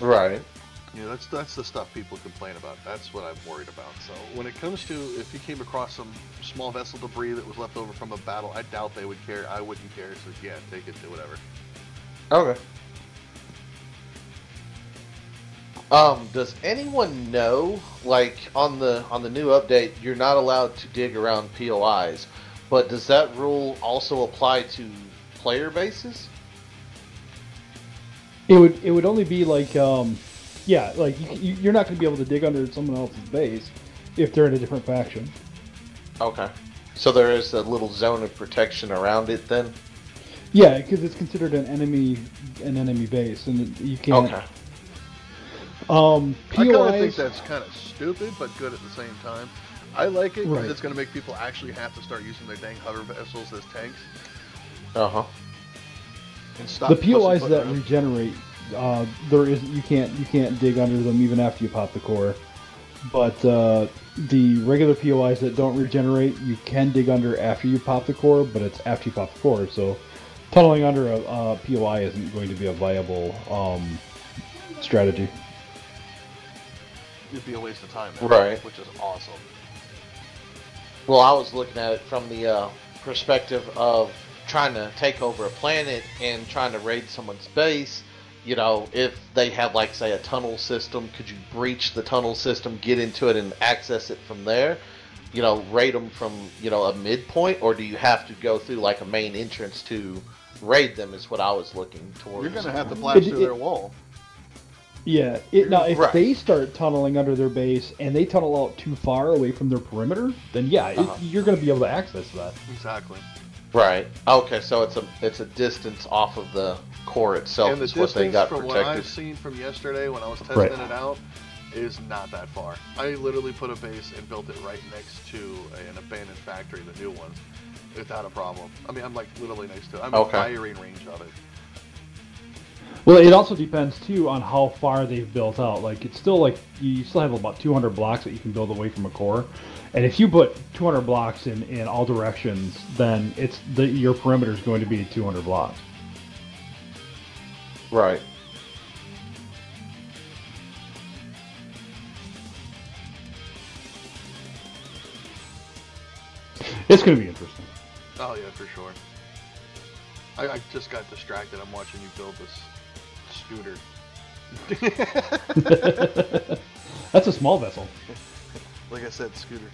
Right. You know, that's the stuff people complain about. That's what I'm worried about. So when it comes to if you came across some small vessel debris that was left over from a battle, I doubt they would care. I wouldn't care. So yeah, take it, do whatever. Okay. Does anyone know, like on the new update, you're not allowed to dig around POIs, but does that rule also apply to player bases? It would only be like yeah, like you're not going to be able to dig under someone else's base if they're in a different faction. Okay, so there is a little zone of protection around it then. Yeah, because it's considered an enemy base, and you can't. I Okay. kind of think that's kind of stupid, but good at the same time. I like it because it's going to make people actually have to start using their dang hover vessels as tanks. Uh-huh. And stop the POIs that regenerate, you can't dig under them even after you pop the core. But the regular POIs that don't regenerate, you can dig under after you pop the core, but it's after you pop the core. So tunneling under a POI isn't going to be a viable strategy. It'd be a waste of time, which is awesome. Well, I was looking at it from the perspective of trying to take over a planet and trying to raid someone's base. You know, if they have, like, say, a tunnel system, could you breach the tunnel system, get into it, and access it from there? You know, raid them from, you know, a midpoint, or do you have to go through, like, a main entrance to raid them, is what I was looking towards. You're going to have to blast through their wall. Yeah, now if they start tunneling under their base and they tunnel out too far away from their perimeter, then you're going to be able to access that. Exactly. Right. Okay, so it's a distance off of the core itself. And the distance what they got from protected. what I've seen from yesterday when I was testing it out is not that far. I literally put a base and built it right next to an abandoned factory, the new ones, without a problem. I mean, I'm like literally next to it. I'm in firing range of it. Well, it also depends too on how far they've built out. Like, it's still like you still have about 200 blocks that you can build away from a core, and if you put 200 blocks in all directions, then your perimeter is going to be 200 blocks. Right. It's going to be interesting. Oh yeah, for sure. I just got distracted. I'm watching you build this scooter. That's a small vessel. Like I said, scooter.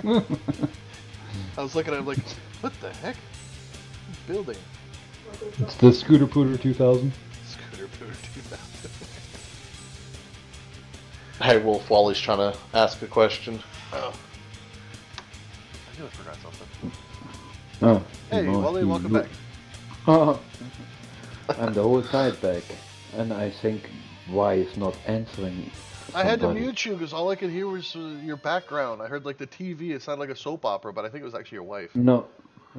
I was looking at it like, what the heck? Building. It's the Scooter Pooter 2000. Scooter Pooter 2000. Hey, Wolf Wally's trying to ask a question. Oh. I knew I forgot something. Oh. Hey, Wally, welcome back. I'm the whole side back, and I think why is not answering. I had to mute you because all I could hear was your background. I heard like the TV. It sounded like a soap opera, but I think it was actually your wife. No,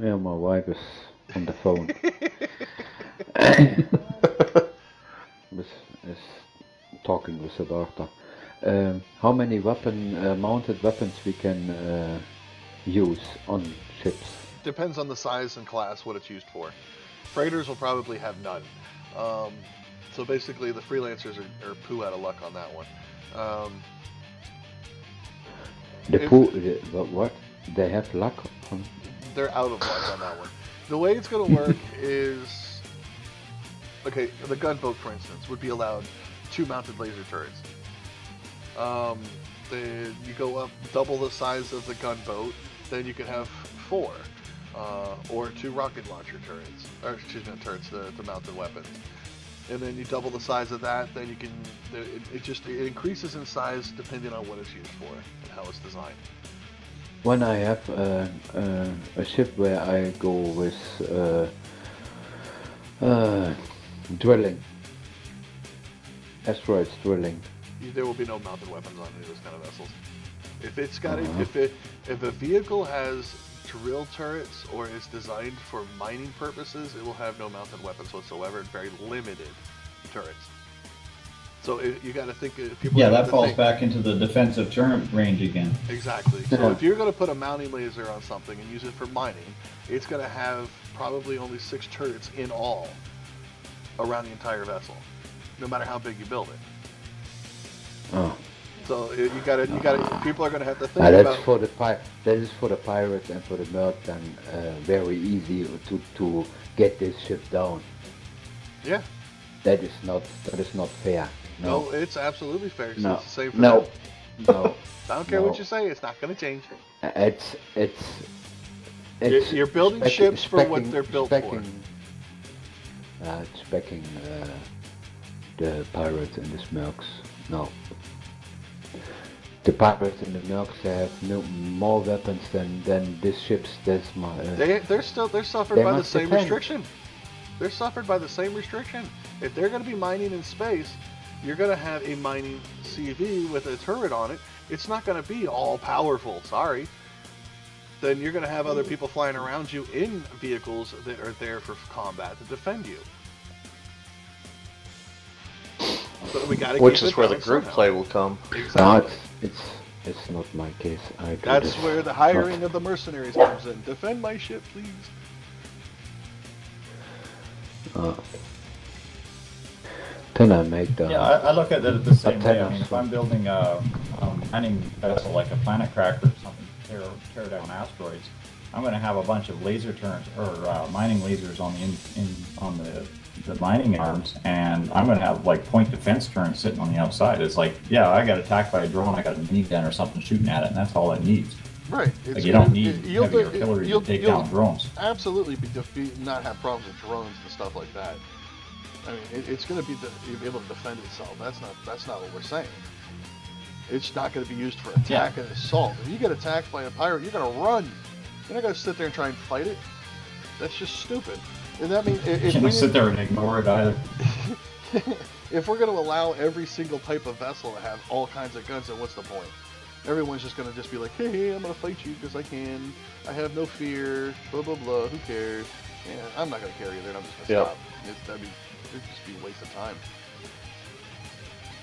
yeah, my wife is on the phone. is talking with the daughter. How many mounted weapons we can use on ships? Depends on the size and class, what it's used for. Freighters will probably have none. So basically, the freelancers are poo out of luck on that one. What? They have luck on? They're out of luck on that one. The way it's going to work is... Okay, the gunboat, for instance, would be allowed 2 mounted laser turrets. You go up double the size of the gunboat, then you can have 4. Or 2 rocket launcher turrets. Or, excuse me, turrets, the mounted weapons. And then you double the size of that, then you can... It increases in size depending on what it's used for and how it's designed. When I have a ship where I go with asteroids drilling. There will be no mounted weapons on any of those kind of vessels. If it's got Uh-huh. if a vehicle has drill turrets or is designed for mining purposes, it will have no mounted weapons whatsoever. Very limited turrets. So you got to think. People Yeah, have that to falls think. back into the defensive turret range again. Exactly. So Yeah. if you're going to put a mounting laser on something and use it for mining, it's going to have probably only 6 turrets in all around the entire vessel, no matter how big you build it. Oh. So you gotta. People are going to have to think That's about. for the that is for the pirates and for the mercs, and very easy to get this ship down. Yeah. That is not fair. No, No. it's absolutely fair. 'Cause No. It's the same for No. them. No. I don't care No. what you say. It's not going to change. It's You're building ships for what they're built for. Specking the pirates and the smurks. No. The pirates and the mercs have more weapons than these ships. That's my. They're suffered They by the must same defend. restriction. They're suffered by the same restriction. If they're going to be mining in space, you're going to have a mining CV with a turret on it. It's not going to be all powerful. Sorry. Then you're going to have other people flying around you in vehicles that are there for combat to defend you. But we got to Which keep is it where the balanced group somehow. play will come. No, Exactly. it's not my case. I do That's this where the not- hiring of the mercenaries comes in. Defend my ship, please. Then I make the. Yeah, I look at it the same way. I Antennas. mean, if I'm building a mining vessel like a planet cracker or something to tear down asteroids, I'm going to have a bunch of laser turrets or mining lasers on the mining arms, and I'm going to have like point defense turrets sitting on the outside. It's like, yeah, I got attacked by a drone, I got a minigun or something shooting at it, and that's all it needs. Right. Like you don't need heavy artillery to take down drones. Absolutely not have problems with drones and stuff like that. I mean, it's going to be able to defend itself. That's not what we're saying. It's not going to be used for attack and assault. If you get attacked by a pirate, you're going to run. You're not going to sit there and try and fight it. That's just stupid. And that means You can't sit there and ignore it either. if we're going to allow every single type of vessel to have all kinds of guns, then what's the point? Everyone's just going to just be like, hey, I'm going to fight you because I can. I have no fear. Blah, blah, blah. Who cares? Yeah, I'm not going to carry you there. I'm just going to stop. It'd just be a waste of time.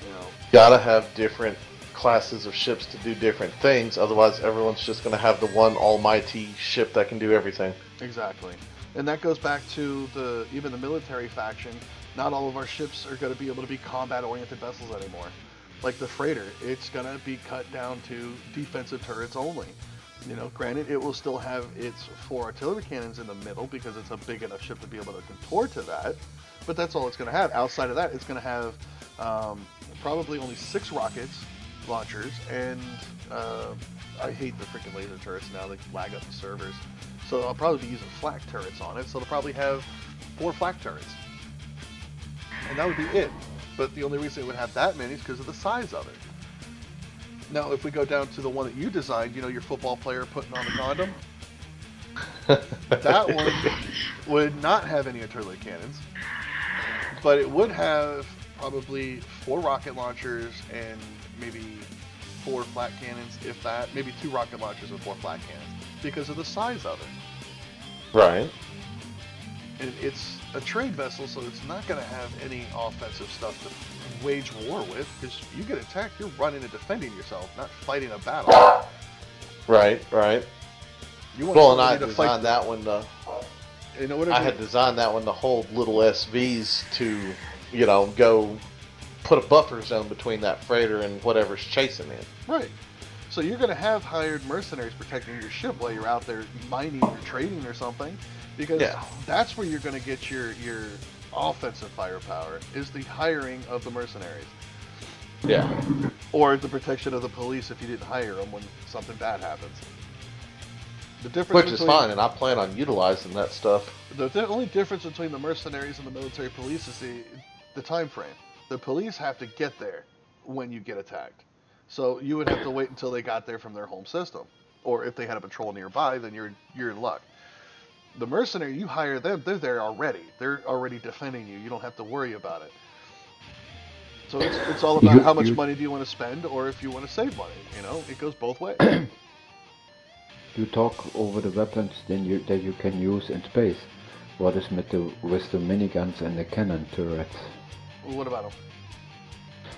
You know. Gotta have different classes of ships to do different things. Otherwise, everyone's just gonna have the one almighty ship that can do everything. Exactly. And that goes back to even the military faction. Not all of our ships are going to be able to be combat-oriented vessels anymore. Like the freighter, it's going to be cut down to defensive turrets only. You know, granted, it will still have its 4 artillery cannons in the middle because it's a big enough ship to be able to contort to that. But that's all it's going to have. Outside of that, it's going to have probably only 6 rockets launchers, and I hate the freaking laser turrets now. They lag up the servers. So I'll probably be using flak turrets on it. So they'll probably have 4 flak turrets. And that would be it. But the only reason it would have that many is because of the size of it. Now, if we go down to the one that you designed, you know, your football player putting on the condom, that one would not have any artillery cannons, but it would have probably 4 rocket launchers and maybe 4 flat cannons, if that. Maybe 2 rocket launchers and 4 flat cannons, because of the size of it. Right. And it's a trade vessel, so it's not going to have any offensive stuff to wage war with, because you get attacked, you're running and defending yourself, not fighting a battle. Right. You want Well, and I somebody to fight designed that one to. in order I to- had designed that one to hold little SVs to, you know, go put a buffer zone between that freighter and whatever's chasing it. Right. So you're going to have hired mercenaries protecting your ship while you're out there mining or trading or something, because that's where you're going to get your offensive firepower, is the hiring of the mercenaries. Yeah. Or the protection of the police if you didn't hire them when something bad happens. The difference Which is between- fine, and I plan on utilizing that stuff. The only difference between the mercenaries and the military police is the time frame. The police have to get there when you get attacked. So you would have to wait until they got there from their home system. Or if they had a patrol nearby, then you're in luck. The mercenary, you hire them, they're there already. They're already defending you. You don't have to worry about it. So it's all about how much you money do you want to spend, or if you want to save money. You know, it goes both ways. you talk over the weapons that you can use in space. What is with the miniguns and the cannon turrets? Well, what about them?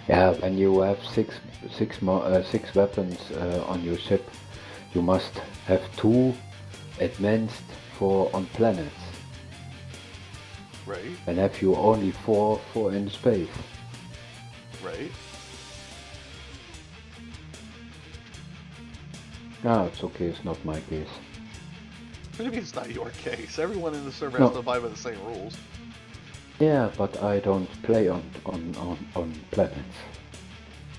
Yeah, when you have six weapons on your ship, you must have 2 advanced for on planets. Right, And have you only four in space. right. Ah, it's okay, it's not my case. What do you mean it's not your case? Everyone in the server No. has to abide by the same rules. Yeah, but I don't play on planets.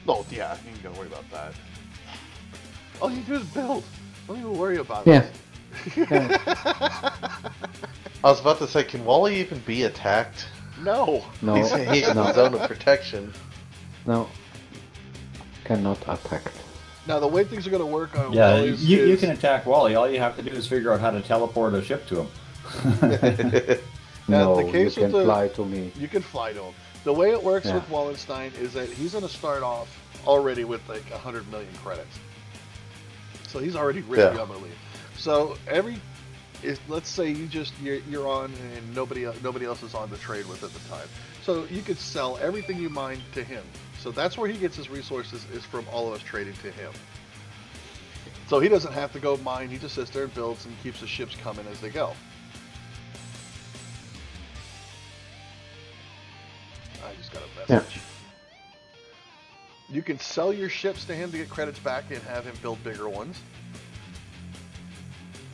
Oh, yeah, you ain't gonna worry about that. All you do is build. Don't even worry about Yeah. it. I was about to say, can Wally even be attacked? No. No, He's in the no, zone of protection. no. Cannot attack. Now, the way things are gonna work on Yeah, Wally's you is... can attack Wally. All you have to do is figure out how to teleport a ship to him. Now, No, the case you with can the- fly to me. You can fly to him. The way it works Yeah. with Wallenstein is that he's going to start off already with like 100 million credits. So he's already rich Yeah. gummily. So let's say you're on and nobody else is on to trade with at the time. So you could sell everything you mine to him. So that's where he gets his resources, is from all of us trading to him. So he doesn't have to go mine. He just sits there and builds and keeps the ships coming as they go. I just got a message. You can sell your ships to him to get credits back and have him build bigger ones.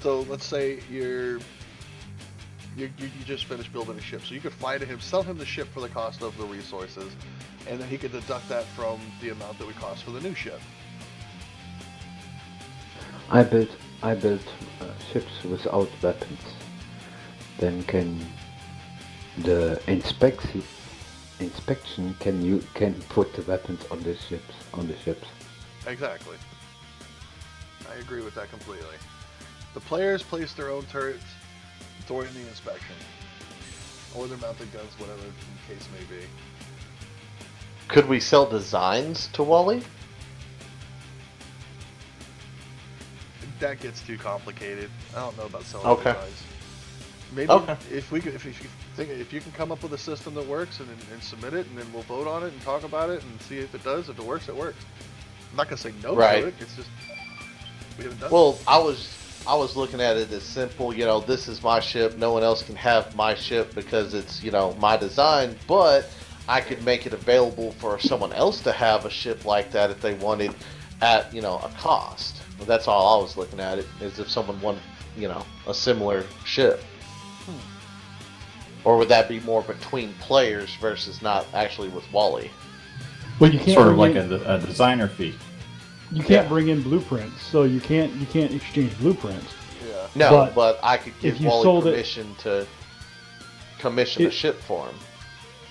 So let's say you just finished building a ship, so you could fly to him, sell him the ship for the cost of the resources, and then he could deduct that from the amount that would cost for the new ship. I built ships without weapons. Then can the inspection can put the weapons on the ships. Exactly. I agree with that completely. The players place their own turrets during the inspection, or their mounted guns, whatever the case may be. Could we sell designs to Wally? That gets too complicated. I don't know about selling Okay. designs. Maybe Okay. if you can come up with a system that works and submit it, and then we'll vote on it and talk about it and see if it does. If it works, it works. I'm not gonna say no Right. to it. It's just we haven't done it. Well, I was looking at it as simple. You know, this is my ship. No one else can have my ship because it's, you know, my design. But I could make it available for someone else to have a ship like that if they wanted, at, you know, a cost. That's all I was looking at it, is if someone wanted, you know, a similar ship. Or would that be more between players versus not actually with Wally? Well, you can't Sort of bring like in, a designer fee. you can't Yeah. bring in blueprints, so you can't exchange blueprints. Yeah. No, But but I could give if you Wally sold it- permission to commission a It- ship for him.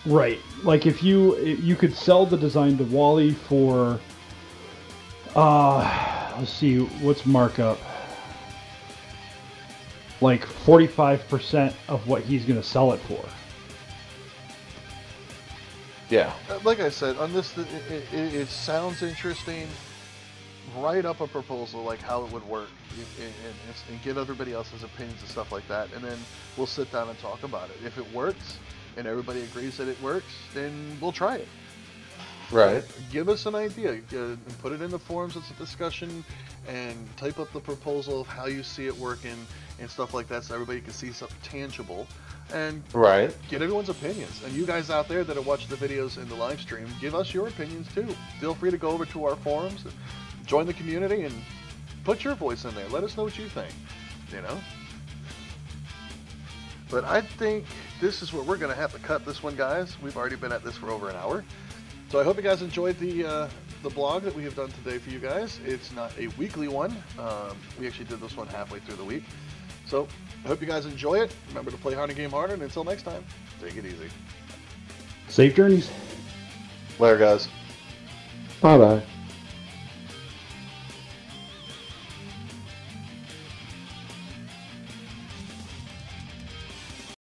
Right. Like if you could sell the design to Wally for let's see, what's markup? Like 45% of what he's going to sell it for. Yeah. Like I said, on this, it sounds interesting. Write up a proposal, like how it would work, and get everybody else's opinions and stuff like that, and then we'll sit down and talk about it. If it works, and everybody agrees that it works, then we'll try it. Right. Give us an idea, put it in the forums as a discussion, and type up the proposal of how you see it working and stuff like that, so everybody can see something tangible, and Right. get everyone's opinions. And you guys out there that are watching the videos in the live stream, give us your opinions too. Feel free to go over to our forums, join the community, and put your voice in there. Let us know what you think, you know? But I think this is where we're going to have to cut this one, guys. We've already been at this for over an hour. So I hope you guys enjoyed the blog that we have done today for you guys. It's not a weekly one. We actually did this one halfway through the week. So I hope you guys enjoy it. Remember to play hard and game harder. And until next time, take it easy. Safe journeys. Later, guys. Bye bye.